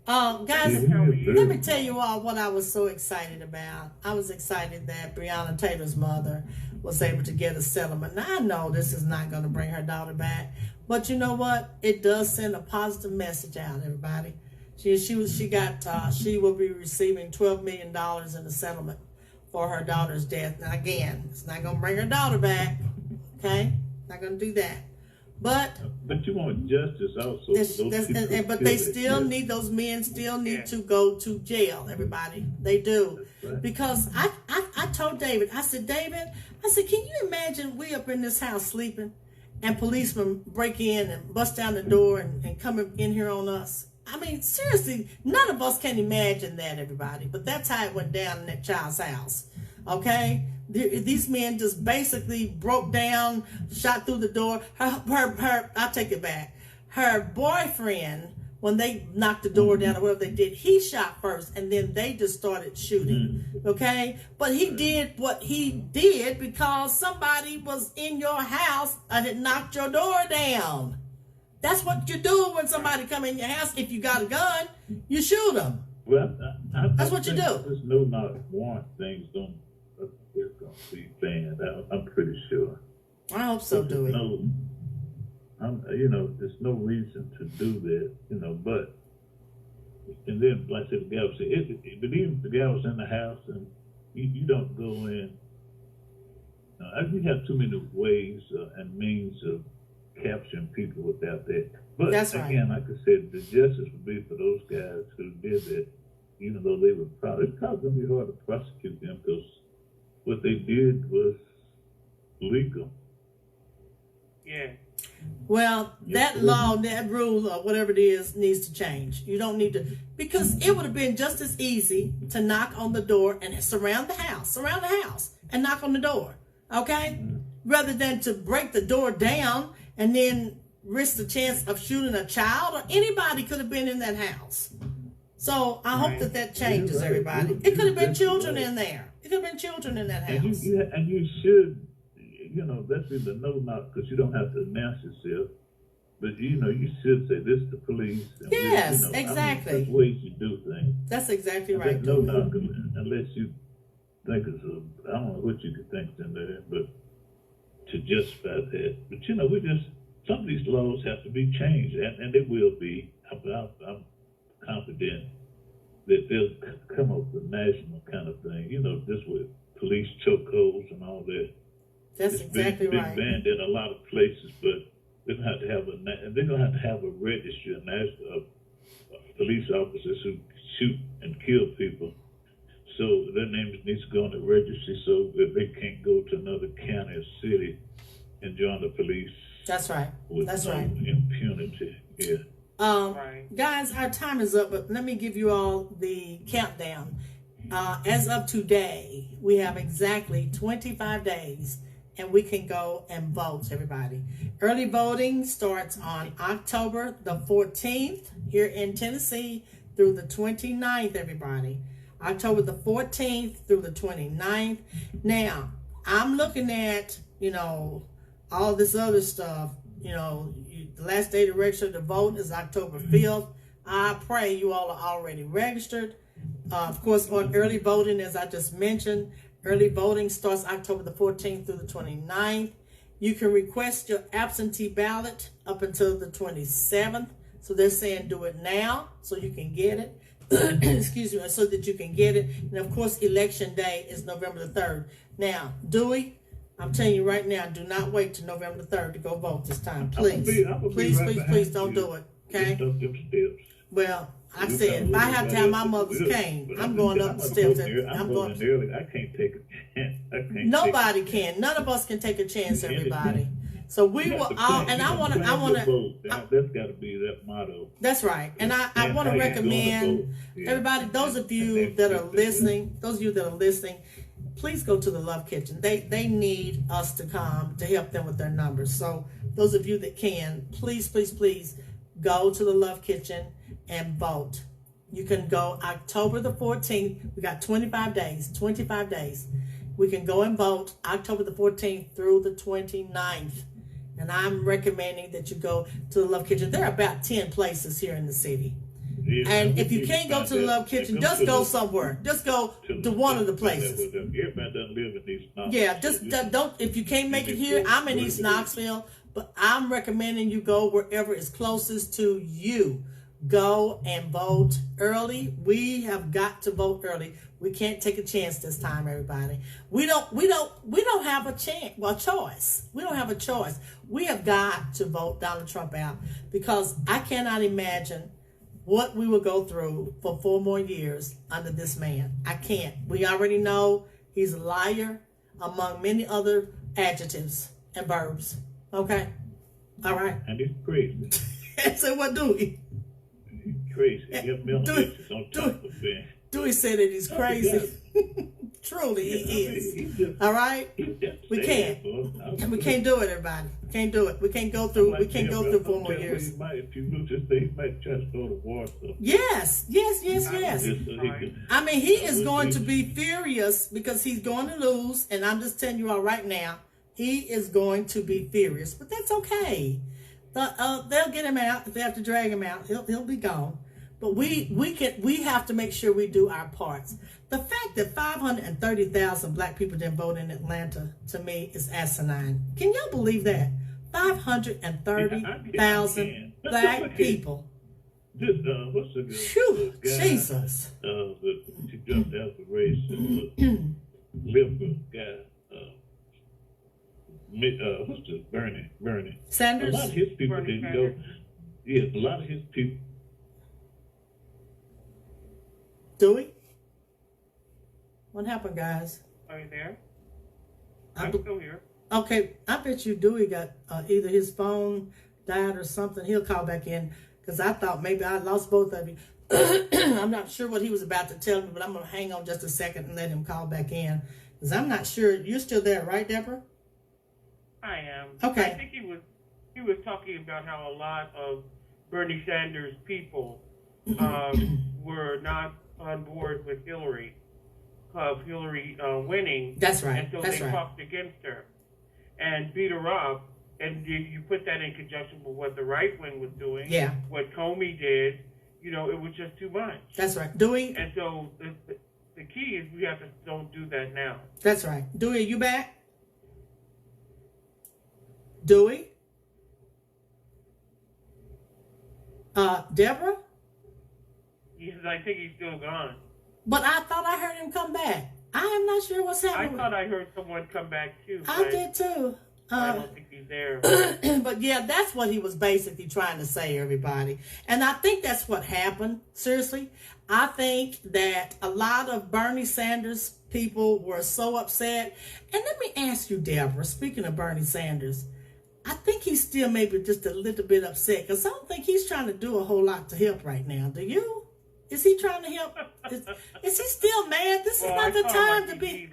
Guys, let me tell you all what I was so excited about. I was excited that Breonna Taylor's mother was able to get a settlement. Now, I know this is not going to bring her daughter back, but you know what? It does send a positive message out, everybody. She will be receiving $12 million in a settlement for her daughter's death. Now, again, it's not going to bring her daughter back, okay? Not going to do that. But you want justice also. But they still need, those men still need to go to jail, everybody. They do. Right. Because I told David, I said, can you imagine we up in this house sleeping and policemen break in and bust down the door and come in here on us? I mean, seriously, none of us can imagine that, everybody. But that's how it went down in that child's house. Okay? These men just basically broke down, shot through the door. I'll take it back. Her boyfriend, when they knocked the door down or whatever they did, he shot first, and then they just started shooting. Okay? But he did what he did because somebody was in your house and had knocked your door down. That's what you do when somebody come in your house. If you got a gun, you shoot them. Well, that's what you do. There's no not warrant things don't. It's going to be banned. I'm pretty sure. I hope so, Dewey. There's no reason to do that, but, and then, like I said, the guy was saying, but even if the guy was in the house and you don't go in, we have too many ways and means of capturing people without that. But that's right. Again, like I said, the justice would be for those guys who did that, even though they were probably, it's probably going to be hard to prosecute them because what they did was legal. Yeah. Well, that law, that rule, or whatever it is, needs to change. You don't need to, because it would have been just as easy to knock on the door and surround the house, and knock on the door, okay? Rather than to break the door down and then risk the chance of shooting a child, or anybody could have been in that house. So I hope that changes, everybody. It could have been children in there. It could have been children in that house. And you should, that's the no-knock because you don't have to announce yourself. But, you should say, this is the police. And yes, exactly. There's ways you do things. That's exactly right. No-knock unless you think it's I don't know what you could think's in there, but to justify that. But you know, some of these laws have to be changed, and they will be. I'm confident that they'll come up with a national kind of thing. You know, this with police chokeholds and all that. That's it's exactly been right. banned in a lot of places, but they're gonna have to have a registry of police officers who shoot and kill people. So their names needs to go on the registry so that they can't go to another county or city and join the police. That's right. With That's no right. impunity. Yeah. Right. Guys, our time is up, but let me give you all the countdown. As of today, we have exactly 25 days, and we can go and vote, everybody. Early voting starts on October the 14th here in Tennessee through the 29th, everybody. October the 14th through the 29th. Now, I'm looking at, all this other stuff. The last day to register to vote is October 5th. I pray you all are already registered. Of course, on early voting, as I just mentioned, early voting starts October the 14th through the 29th. You can request your absentee ballot up until the 27th. So they're saying do it now so you can get it. Excuse me, so that you can get it. And of course, election day is November the 3rd. Now, Dewey, I'm telling you right now, do not wait till November the 3rd to go vote this time. Please. Please don't do it. Okay? Well, I said, if I have to have my mother's cane, I'm going up the steps. I'm going early. I can't take a chance. Nobody can. None of us can take a chance, everybody. So we will all, and I want to. That's got to be that motto. That's right. And I want to recommend everybody, those of you that are listening, please go to the Love Kitchen. They need us to come to help them with their numbers. So those of you that can, please go to the Love Kitchen and vote. You can go October the 14th. We got 25 days. We can go and vote October the 14th through the 29th. And I'm recommending that you go to the Love Kitchen. There are about 10 places here in the city. Yeah, and if you can't go to the Love Kitchen, just go somewhere. Just go to one of the places. Everybody doesn't live in East Knoxville. Yeah, just don't. If you can't make it here, I'm in East Knoxville, but I'm recommending you go wherever is closest to you. Go and vote early. We have got to vote early. We can't take a chance this time, everybody. We don't have a chance. Well, choice. We don't have a choice. We have got to vote Donald Trump out because I cannot imagine what we will go through for 4 more years under this man. I can't. We already know he's a liar, among many other adjectives and verbs. Okay? All right? And he's crazy. So what do we? He's crazy. Dewey said that he's crazy. Truly, he is. All right? We can't. We can't do it, everybody. Can't do it. We can't go through. We can't go through 4 more years. If you lose this thing, he might try to go to war. So. Yes. I mean, he is going to be furious because he's going to lose. And I'm just telling you all right now, he is going to be furious. But that's okay. They'll get him out. If they have to drag him out, he'll be gone. But we have to make sure we do our parts. The fact that 530,000 black people didn't vote in Atlanta, to me, is asinine. Can y'all believe that? 530,000 black people. What's the guy? Jesus. She jumped out the race. Liberal guy. What's this? Bernie. Sanders? A lot of his people didn't go. Yeah, a lot of his people. Dewey? What happened, guys? Are you there? I'm still here. Okay, I bet you Dewey got either his phone died or something. He'll call back in because I thought maybe I lost both of you. I'm not sure what he was about to tell me, but I'm going to hang on just a second and let him call back in because I'm not sure. You're still there, right, Deborah? I am. Okay. I think he was talking about how a lot of Bernie Sanders people were not on board with Hillary, of Hillary winning. That's right. And so they talked against her and beat her up. And you put that in conjunction with what the right wing was doing, what Comey did, it was just too much. That's right. Dewey? And so the key is we have to don't do that now. That's right. Dewey, are you back? Dewey? Deborah? Yes, I think he's still gone. But I thought I heard him come back. I am not sure what's I happening. thought I heard someone come back too. I did too. I don't think he's there. But yeah, that's what he was basically trying to say, everybody. And I think that's what happened. Seriously. I think that a lot of Bernie Sanders people were so upset. And let me ask you, Deborah, speaking of Bernie Sanders, I think he's still maybe just a little bit upset because I don't think he's trying to do a whole lot to help right now. Do you? Is he trying to help? Is he still mad? This is not the time to be.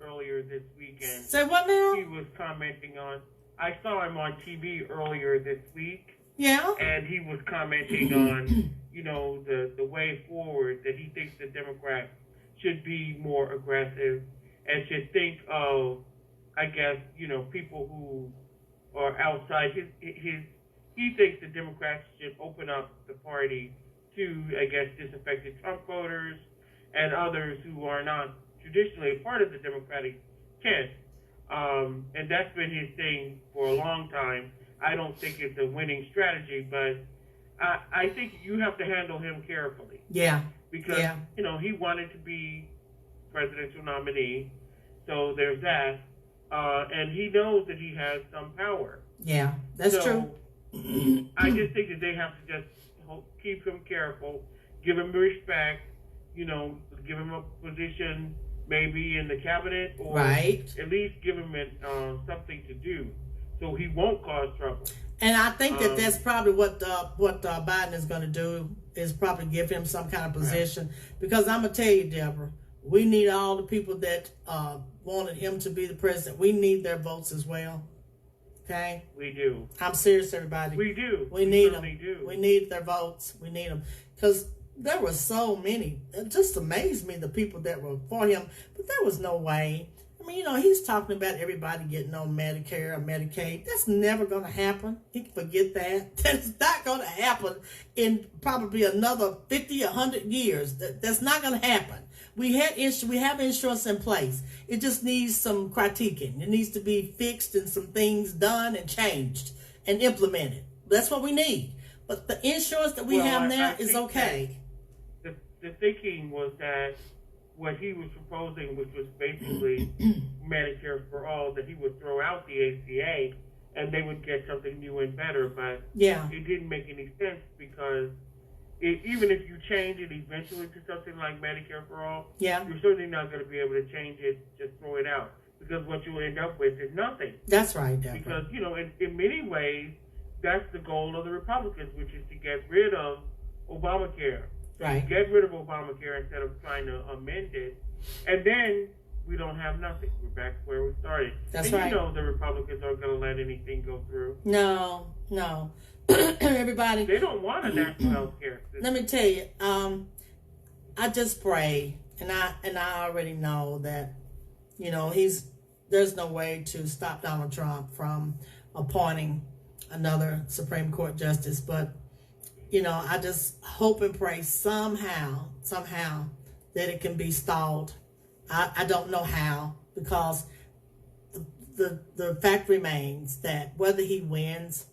Earlier this weekend. Say what now? He was commenting on. I saw him on TV earlier this week. Yeah. And he was commenting on, the way forward, that he thinks the Democrats should be more aggressive and should think of, I guess, people who are outside his. He thinks the Democrats should open up the party to, I guess, disaffected Trump voters and others who are not traditionally a part of the Democratic tent. And that's been his thing for a long time. I don't think it's a winning strategy, but I think you have to handle him carefully. Yeah. Because, he wanted to be presidential nominee, so there's that. And he knows that he has some power. Yeah, that's true. I just think that they have to just keep him careful, give him respect, give him a position maybe in the cabinet, or at least give him something to do so he won't cause trouble. And I think that that's probably what Biden is going to do, is probably give him some kind of position. Right. Because I'm going to tell you, Deborah, we need all the people that wanted him to be the president. We need their votes as well. Okay? We do. I'm serious, everybody. We do. We need them. We need their votes. We need them. Because there were so many. It just amazed me, the people that were for him. But there was no way. I mean, he's talking about everybody getting on Medicare or Medicaid. That's never going to happen. He can forget that. That's not going to happen in probably another 50, 100 years. That's not going to happen. We have insurance in place. It just needs some critiquing. It needs to be fixed and some things done and changed and implemented. That's what we need. But the insurance that we have now is okay. The thinking was that what he was proposing, which was basically Medicare for all, that he would throw out the ACA and they would get something new and better. But it didn't make any sense because even if you change it eventually to something like Medicare for all, you're certainly not going to be able to change it, just throw it out. Because what you'll end up with is nothing. That's right, Deborah. Because, in many ways, that's the goal of the Republicans, which is to get rid of Obamacare. Right. Get rid of Obamacare instead of trying to amend it. And then we don't have nothing. We're back where we started. That's and right. The Republicans aren't going to let anything go through. No. Everybody. They don't want a national health care system. Let me tell you, I just pray, and I already know that, there's no way to stop Donald Trump from appointing another Supreme Court justice, but I just hope and pray somehow that it can be stalled. I don't know how, because the fact remains that whether he wins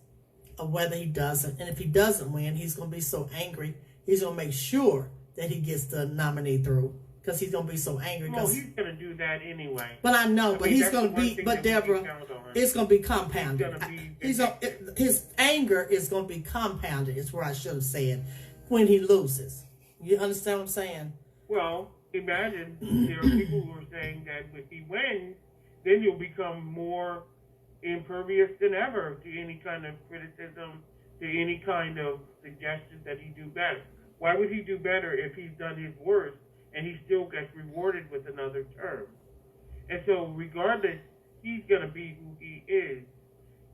or whether he doesn't, and if he doesn't win, he's going to be so angry, he's going to make sure that he gets the nominee through, because he's going to be so angry. Well, he's going to do that anyway. But I know, he's going to be, but Deborah, it's going to be compounded. His anger is going to be compounded, is what I should have said, when he loses. You understand what I'm saying? Well, imagine there are people who are saying that if he wins, then you'll become more impervious than ever to any kind of criticism, to any kind of suggestion that he do better. Why would he do better if he's done his worst and he still gets rewarded with another term? And so regardless, he's going to be who he is.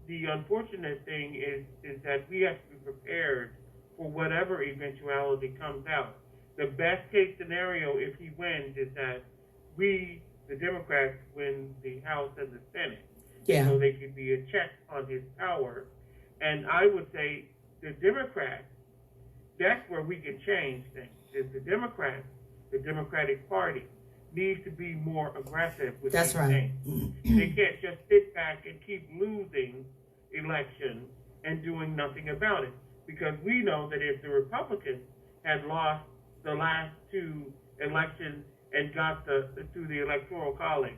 The unfortunate thing is that we have to be prepared for whatever eventuality comes out. The best case scenario, if he wins, is that we, the Democrats, win the House and the Senate. Yeah. So they could be a check on his power. And I would say the Democrats, that's where we can change things. If the Democrats the Democratic Party, needs to be more aggressive with That's these right. things. They can't just sit back and keep losing elections and doing nothing about it. Because we know that if the Republicans had lost the last two elections and got through the Electoral College,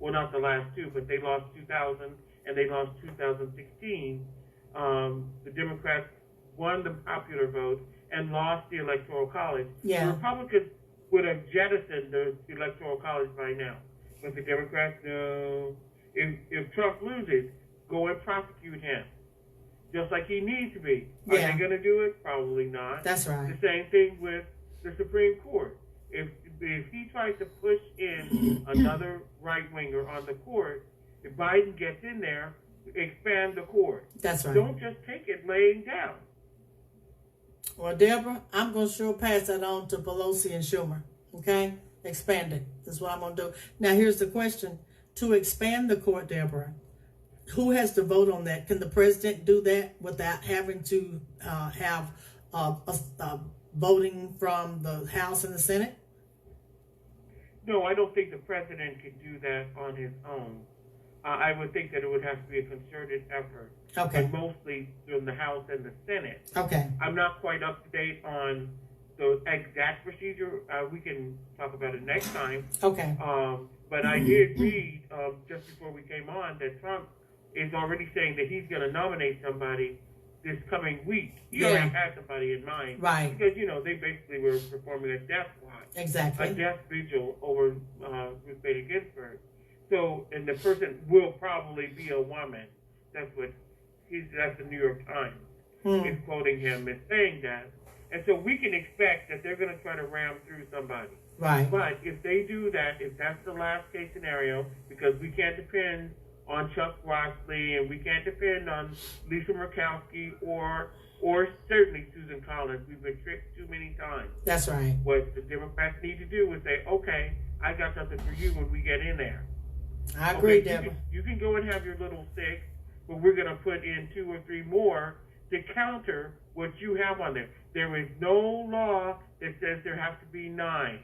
well, not the last two, but they lost 2000 and they lost 2016, the Democrats won the popular vote and lost the Electoral College. Yeah. The Republicans would have jettisoned the Electoral College by now. But the Democrats, no. If Trump loses, go and prosecute him, just like he needs to be. Are Yeah. they going to do it? Probably not. That's right. The same thing with the Supreme Court. If he tries to push in another right-winger on the court, if Biden gets in there, expand the court. That's right. Don't just take it laying down. Well, Deborah, I'm going to sure pass that on to Pelosi and Schumer. Okay? Expand it. That's what I'm going to do. Now, here's the question. To expand the court, Deborah, who has to vote on that? Can the president do that without having to have voting from the House and the Senate? No, I don't think the president can do that on his own. I would think that it would have to be a concerted effort. Okay. But mostly from the House and the Senate. Okay. I'm not quite up to date on the exact procedure. We can talk about it next time. Okay. But I did read just before we came on that Trump is already saying that he's going to nominate somebody this coming week. He already had somebody in mind. Right. Because, they basically were performing a death watch. Exactly. A death vigil over Ruth Bader Ginsburg. So, and the person will probably be a woman. That's the New York Times is quoting him as saying that. And so we can expect that they're going to try to ram through somebody. Right. But if they do that, if that's the last case scenario, because we can't depend on Chuck Grassley and we can't depend on Lisa Murkowski or certainly Susan Collins. We've been tricked too many times. That's right. What the Democrats need to do is say, okay, I got something for you when we get in there. I agree, okay, Deborah. You can go and have your little 6, but we're going to put in 2 or 3 more to counter what you have on there. There is no law that says there has to be 9.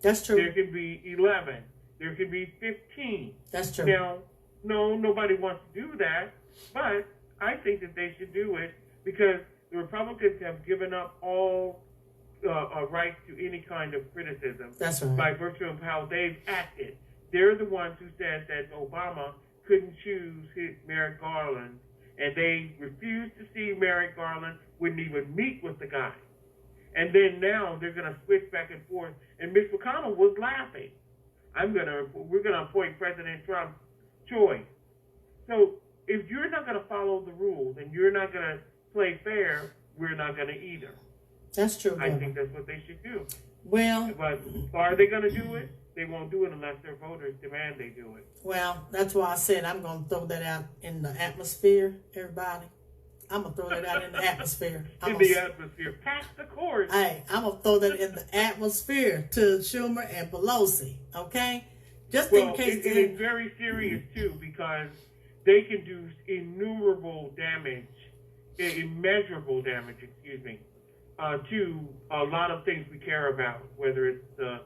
That's true. There can be 11. There can be 15. That's true. Now, no, nobody wants to do that, but I think that they should do it because the Republicans have given up all right to any kind of criticism. That's right. By virtue of how they've acted. They're the ones who said that Obama couldn't choose Merrick Garland, and they refused to see Merrick Garland, wouldn't even meet with the guy. And then now they're going to switch back and forth. And Mitch McConnell was laughing. We're going to appoint President Trump's choice. So if you're not going to follow the rules and you're not going to play fair, we're not going to either. That's true, Deborah. I think that's what they should do. Well, but are they going to do it? They won't do it unless their voters demand they do it. Well, that's why I said I'm going to throw that out in the atmosphere, everybody. I'm going to throw that out in the atmosphere. Atmosphere. Pass the course. Hey, I'm going to throw that in the atmosphere to Schumer and Pelosi, okay? Just in case. It is very serious, too, because they can do immeasurable damage, to a lot of things we care about, whether it's the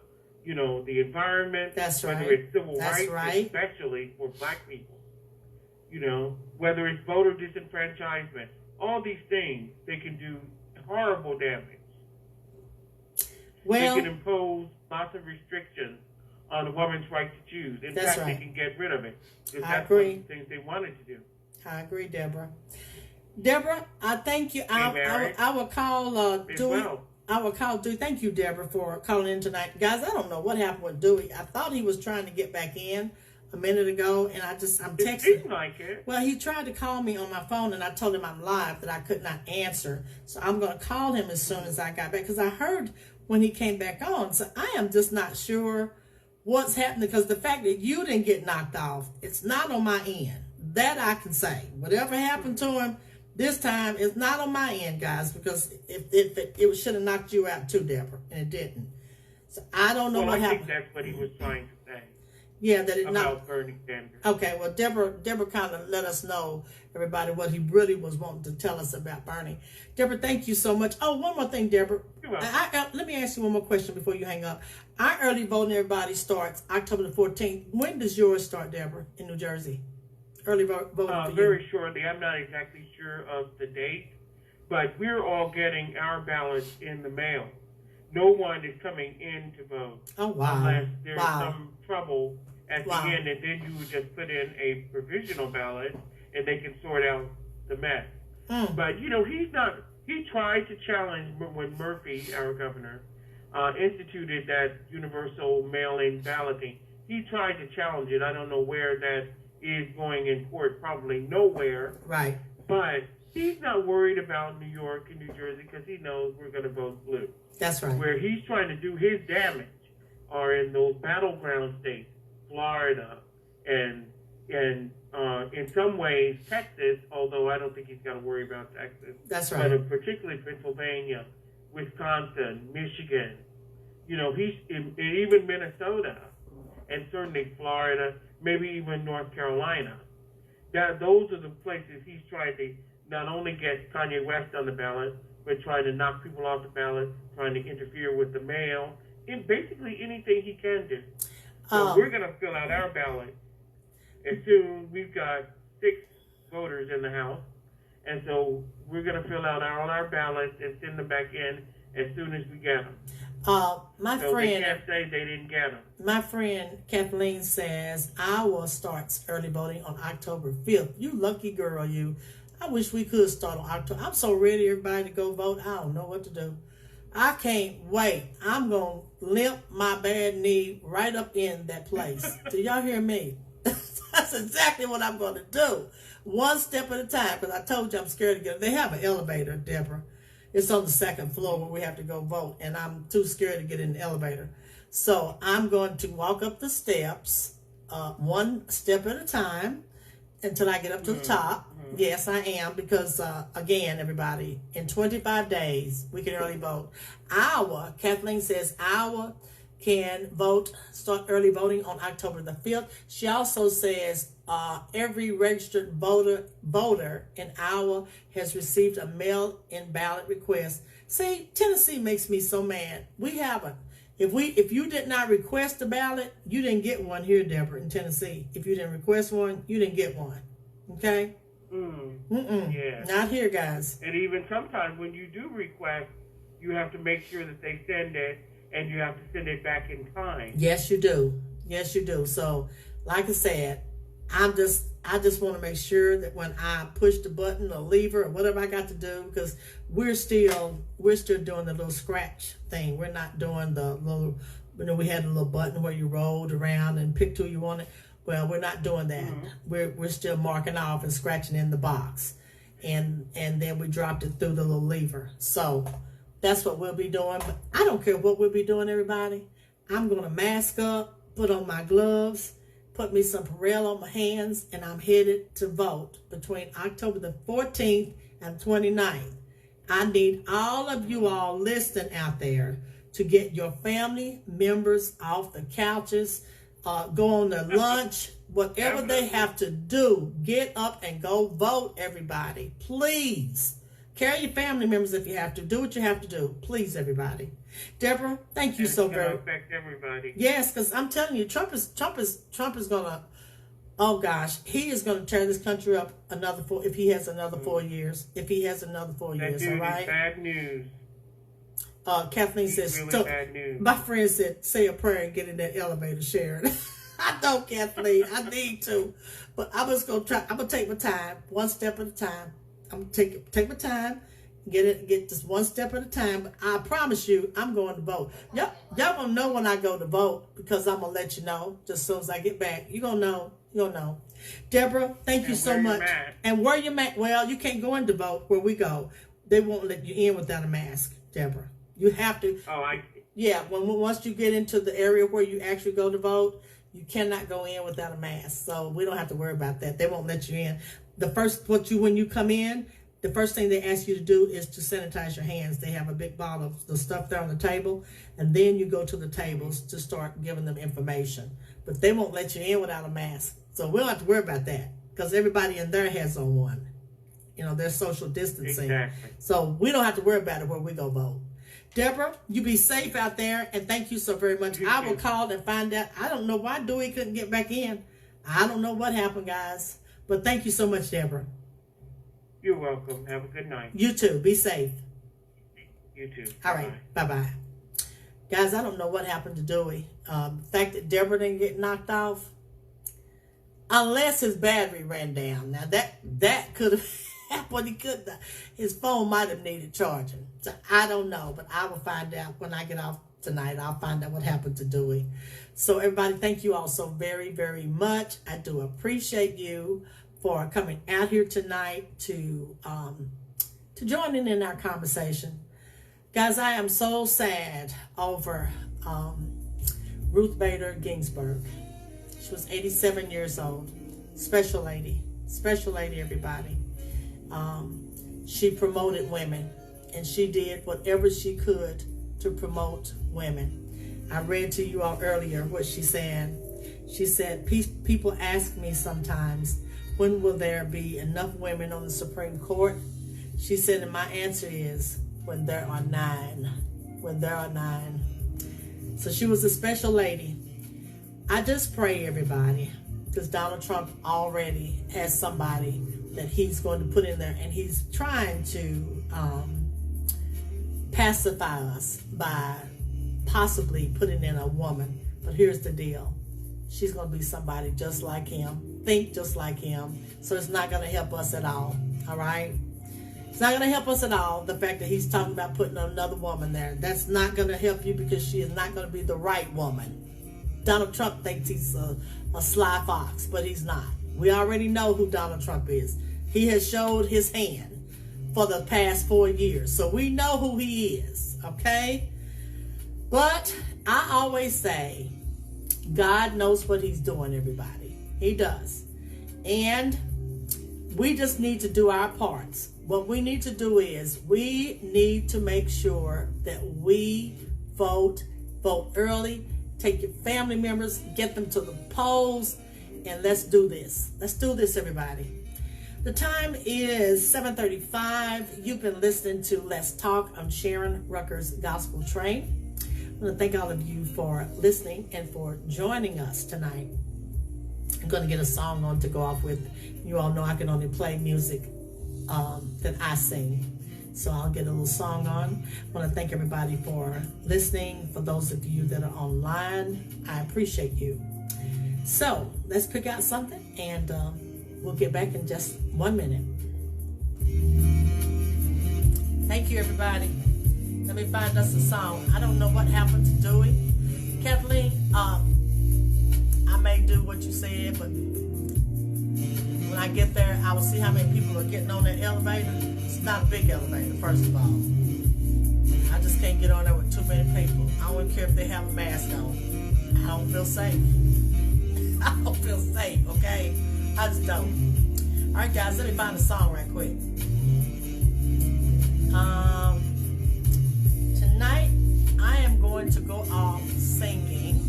environment, That's right. whether it's civil That's rights, right. especially for black people, whether it's voter disenfranchisement, all these things, they can do horrible damage. Well, they can impose lots of restrictions on a woman's right to choose. In fact, right. they can get rid of it. Because I that's agree. one of the things they wanted to do. I agree, Deborah. Deborah, I thank you. I will call Dewey. Well. I will call Dewey. Thank you, Deborah, for calling in tonight. Guys, I don't know what happened with Dewey. I thought he was trying to get back in a minute ago, and I'm texting. It seemed like it. Well, he tried to call me on my phone, and I told him I'm live, that I could not answer. So I'm going to call him as soon as I got back, because I heard when he came back on. So I am just not sure what's happening, because the fact that you didn't get knocked off, it's not on my end. That I can say. Whatever happened to him this time is not on my end, guys, because it should have knocked you out too, Deborah, and it didn't. So I don't know what happened. I think that's what he was trying to say. Yeah, that it about not. Bernie Sanders. Okay, well, Deborah kind of let us know, everybody, what he really was wanting to tell us about Bernie. Deborah, thank you so much. Oh, one more thing, Deborah. You're welcome. Let me ask you one more question before you hang up. Our early voting, everybody, starts October the 14th. When does yours start, Deborah, in New Jersey? Early voting for Very you. shortly. I'm not exactly sure of the date, but we're all getting our ballots in the mail. No one is coming in to vote Oh, wow. unless there's Wow. some trouble at Wow. the end, and then you would just put in a provisional ballot, and they can sort out the mess. But, you know, he tried to challenge when Murphy, our governor, instituted that universal mail-in balloting. He tried to challenge it. I don't know where that is going in court, probably nowhere. Right. But he's not worried about New York and New Jersey because he knows we're going to vote blue. That's right. Where he's trying to do his damage are in those battleground states, Florida, and in some ways Texas, although I don't think he's got to worry about Texas. That's right. But particularly Pennsylvania, Wisconsin, Michigan, you know, he's even Minnesota, and certainly Florida, maybe even North Carolina. Those are the places he's trying to not only get Kanye West on the ballot, but trying to knock people off the ballot, trying to interfere with the mail, and basically anything he can do. So we're going to fill out our ballot as soon. We've got 6 voters in the House, and so we're going to fill out all our ballots and send them back in as soon as we get them. My So friend, they can't say they didn't get them. My friend Kathleen says our starts early voting on October 5th. You lucky girl, you. I wish we could start on October. I'm so ready, everybody, to go vote. I don't know what to do. I can't wait. I'm going to limp my bad knee right up in that place. Do y'all hear me? That's exactly what I'm going to do. One step at a time, because I told you I'm scared to get. They have an elevator, Deborah. It's on the 2nd floor where we have to go vote, and I'm too scared to get in the elevator. So I'm going to walk up the steps, one step at a time, until I get up to the top. Yes, I am, because, again, everybody, in 25 days, we can early vote. Kathleen says can vote, start early voting on October the 5th. She also says every registered voter in Iowa has received a mail-in ballot request. See, Tennessee makes me so mad. We haven't. If you did not request a ballot, you didn't get one here, Deborah, in Tennessee. If you didn't request one, you didn't get one. Okay? Yeah. Not here, guys. And even sometimes when you do request, you have to make sure that they send it, and you have to send it back in time. Yes, you do. Yes, you do. So, like I said, I just want to make sure that when I push the button or lever or whatever I got to do, because we're still doing the little scratch thing. We're not doing the little, we had a little button where you rolled around and picked who you wanted. Well, we're not doing that. We're still marking off and scratching in the box, and then we dropped it through the little lever. So that's what we'll be doing. But I don't care what we'll be doing, everybody. I'm going to mask up, put on my gloves, put me some Purell on my hands, and I'm headed to vote between October the 14th and 29th. I need all of you all listening out there to get your family members off the couches, go on their lunch, whatever they have to do. Get up and go vote, everybody. Please. Carry your family members if you have to. Do what you have to do. Please, everybody. Deborah, thank you so very much. Affect everybody. Yes, because I'm telling you, Trump is gonna, oh gosh, he is gonna tear this country up if he has another 4 years. If he has another 4 years, all right. Is bad news. Kathleen says, really bad news. My friend said, say a prayer and get in that elevator, Sharon. I know, Kathleen, I need to, but I'm just gonna try. I'm gonna take my time, one step at a time. I'm gonna take my time, get this one step at a time. But I promise you, I'm going to vote. Y'all gonna know when I go to vote, because I'm gonna let you know just as soon as I get back. You gonna know. You'll know. Deborah, thank you so much. And wear your mask. Well, you can't go in to vote where we go. They won't let you in without a mask, Deborah. You have to. Yeah. Once you get into the area where you actually go to vote, you cannot go in without a mask. So we don't have to worry about that. They won't let you in. When you come in, the first thing they ask you to do is to sanitize your hands. They have a big bottle of the stuff there on the table, and then you go to the tables to start giving them information. but they won't let you in without a mask. So we don't have to worry about that because everybody in there has on one. You know, they're social distancing. Exactly. So we don't have to worry about it where we go vote. Deborah, you be safe out there, and thank you so very much. I will call and find out. I don't know why Dewey couldn't get back in. I don't know what happened, guys. But thank you so much, Deborah. You're welcome. Have a good night. You too. Be safe. You too. All right. Bye-bye. Guys, I don't know what happened to Dewey. The fact that Deborah didn't get knocked off, unless his battery ran down. Now, that could have happened. He could have. His phone might have needed charging. So I don't know, but I will find out when I get off tonight. I'll find out what happened to Dewey. So everybody, thank you all so very, very much. I do appreciate you for coming out here tonight to join in our conversation. Guys, I am so sad over Ruth Bader Ginsburg. She was 87 years old. Special lady, everybody. She promoted women, and she did whatever she could to promote women. I read to you all earlier what she said. She said, people ask me sometimes, when will there be enough women on the Supreme Court? She said, and my answer is, when there are 9. When there are 9. So she was a special lady. I just pray, everybody, because Donald Trump already has somebody that he's going to put in there, and he's trying to pacify us by possibly putting in a woman. But here's the deal. She's going to be somebody just like him, think just like him. So it's not going to help us at all. All right? It's not going to help us at all, the fact that he's talking about putting another woman there. That's not going to help you because she is not going to be the right woman. Donald Trump thinks he's a sly fox, but he's not. We already know who Donald Trump is. He has showed his hand for the past 4 years. So we know who he is, okay? But I always say, God knows what he's doing, everybody. He does. And we just need to do our parts. What we need to do is we need to make sure that we vote early, take your family members, get them to the polls, and let's do this. Let's do this, everybody. The time is 7:35. You've been listening to Let's Talk. I'm Sharon, Rucker's Gospel Train. I want to thank all of you for listening and for joining us tonight. I'm going to get a song on to go off with. You all know I can only play music that I sing. So I'll get a little song on. I want to thank everybody for listening. For those of you that are online, I appreciate you. So let's pick out something, and we'll get back in just 1 minute. Thank you, everybody. Let me find us a song. I don't know what happened to Dewey. Kathleen, I may do what you said, but when I get there, I will see how many people are getting on that elevator. It's not a big elevator, first of all. I just can't get on there with too many people. I don't care if they have a mask on. I don't feel safe. I don't feel safe, okay? I just don't. All right, guys, let me find a song right quick. Tonight, I am going to go off singing.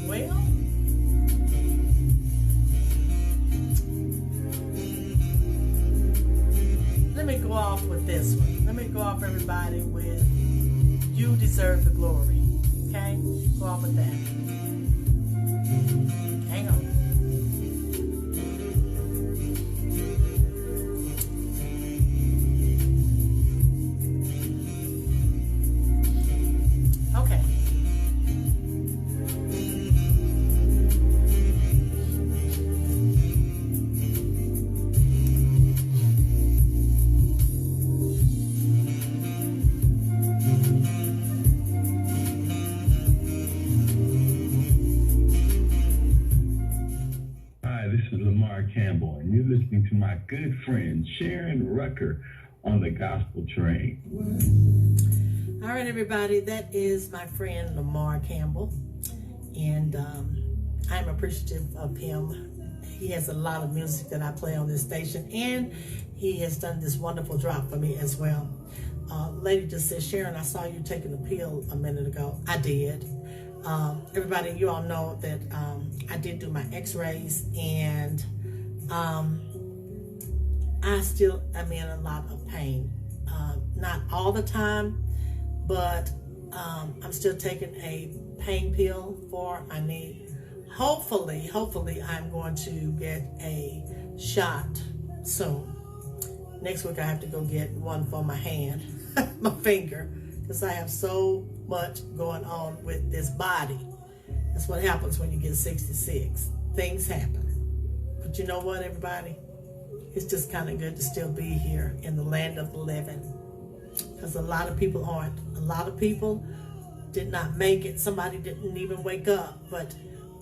Well, let me go off with this one. Let me go off, everybody, with You Deserve the Glory. Okay? Go off with that. Hang on. Okay. Campbell, and you're listening to my good friend Sharon Rucker on the Gospel Train. All right, everybody, that is my friend Lamar Campbell, and I'm appreciative of him. he has a lot of music that I play on this station, and he has done this wonderful drop for me as well. Lady just said, Sharon, I saw you taking a pill a minute ago. I did. Everybody, you all know that I did do my x-rays, and I still am in a lot of pain. Not all the time, but I'm still taking a pain pill for my knee. Hopefully I'm going to get a shot soon. Next week I have to go get one for my hand, my finger, because I have so much going on with this body. That's what happens when you get 66. Things happen. But you know what, everybody? It's just kind of good to still be here in the land of the living, because a lot of people aren't. A lot of people did not make it. Somebody didn't even wake up. But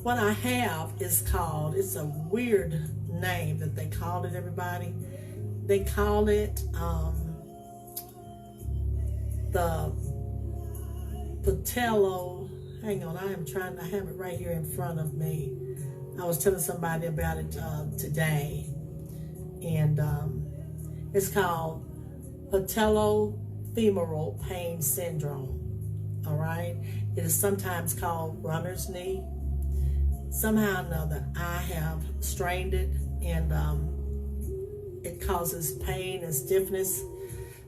what I have is called, it's a weird name that they call it, everybody. They call it the patello. Hang on, I have it right here in front of me. I was telling somebody about it today. And it's called patellofemoral pain syndrome. All right, it is sometimes called runner's knee. Somehow or another, I have strained it, and it causes pain and stiffness,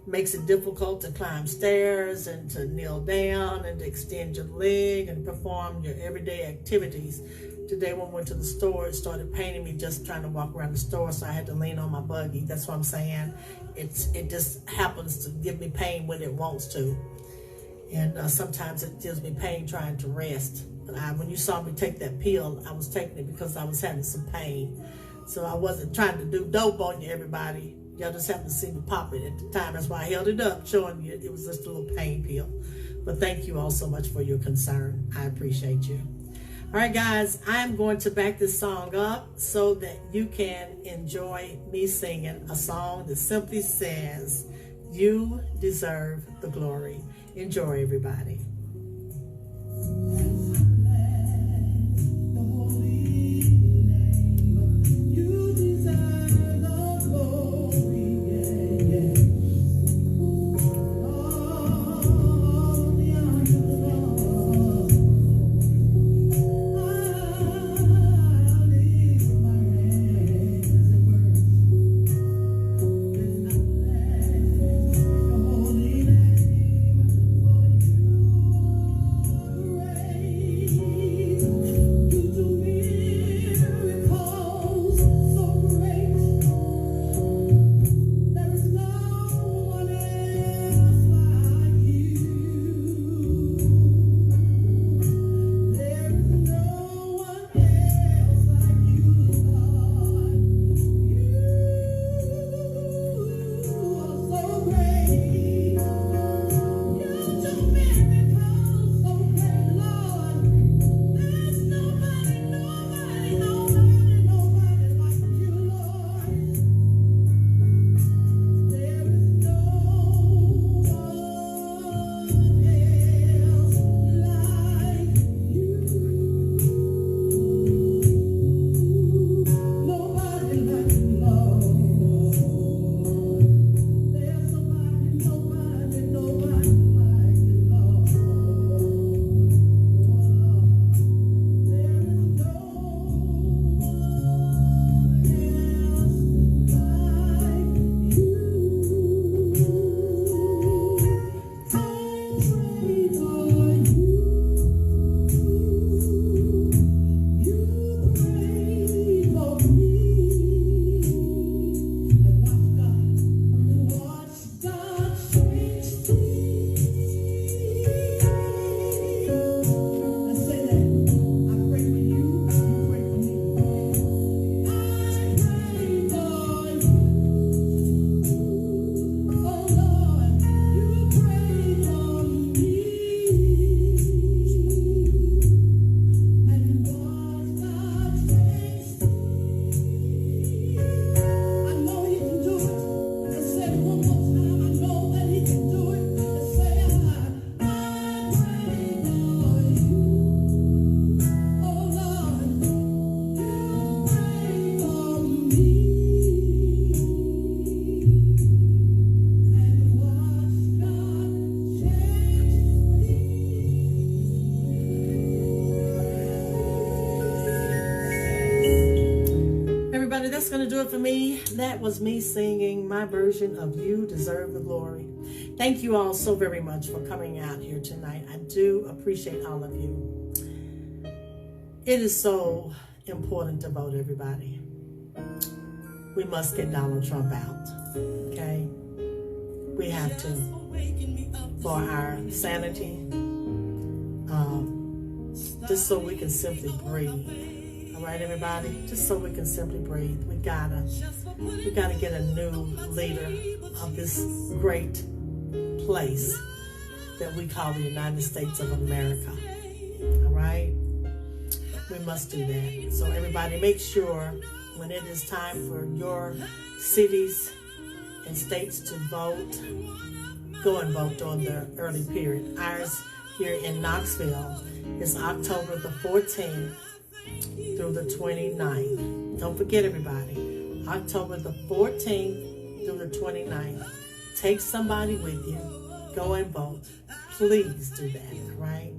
makes it difficult to climb stairs and to kneel down and to extend your leg and perform your everyday activities. Today when I went to the store, it started paining me just trying to walk around the store, so I had to lean on my buggy. That's what I'm saying. It just happens to give me pain when it wants to. And sometimes it gives me pain trying to rest. But when you saw me take that pill, I was taking it because I was having some pain. So I wasn't trying to do dope on you, everybody. Y'all just happened to see me pop it at the time. That's why I held it up, showing you it was just a little pain pill. But thank you all so much for your concern. I appreciate you. All right, guys, I'm going to back this song up so that you can enjoy me singing a song that simply says, you deserve the glory. Enjoy, everybody. Rain. going to do it for me. That was me singing my version of You Deserve the Glory. Thank you all so very much for coming out here tonight. I do appreciate all of you. It is so important to vote, everybody. We must get Donald Trump out, okay? We have to, for our sanity, just so we can simply breathe. All right, everybody? Just so we can simply breathe. We gotta get a new leader of this great place that we call the United States of America. All right? We must do that. So everybody, make sure when it is time for your cities and states to vote, go and vote during the early period. Ours here in Knoxville is October the 14th through the 29th. Don't forget, everybody, October the 14th through the 29th. Take somebody with you. Go and vote. Please do that, all right?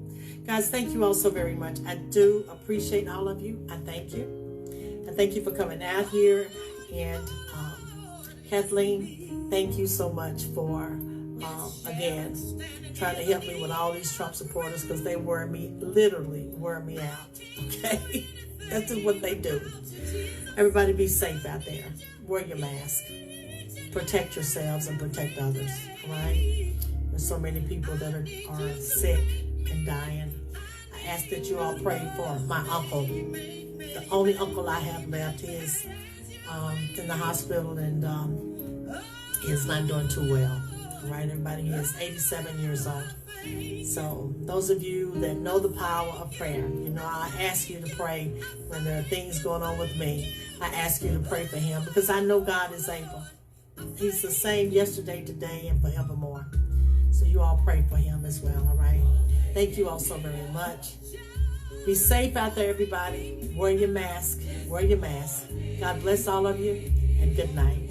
Guys, thank you all so very much. I do appreciate all of you. I thank you. I thank you for coming out here. And Kathleen, thank you so much for, again, trying to help me with all these Trump supporters, because they literally wear me out, okay? That's just what they do. Everybody be safe out there. Wear your mask. Protect yourselves and protect others, all right? There's so many people that are sick and dying. I ask that you all pray for my uncle. The only uncle I have left is in the hospital, and he's not doing too well. All right, everybody, he is 87 years old. So those of you that know the power of prayer, you know, I ask you to pray when there are things going on with me. I ask you to pray for him, because I know God is able. He's the same yesterday, today, and forevermore. So you all pray for him as well, all right? Thank you all so very much. Be safe out there, everybody. Wear your mask. Wear your mask. God bless all of you, and good night.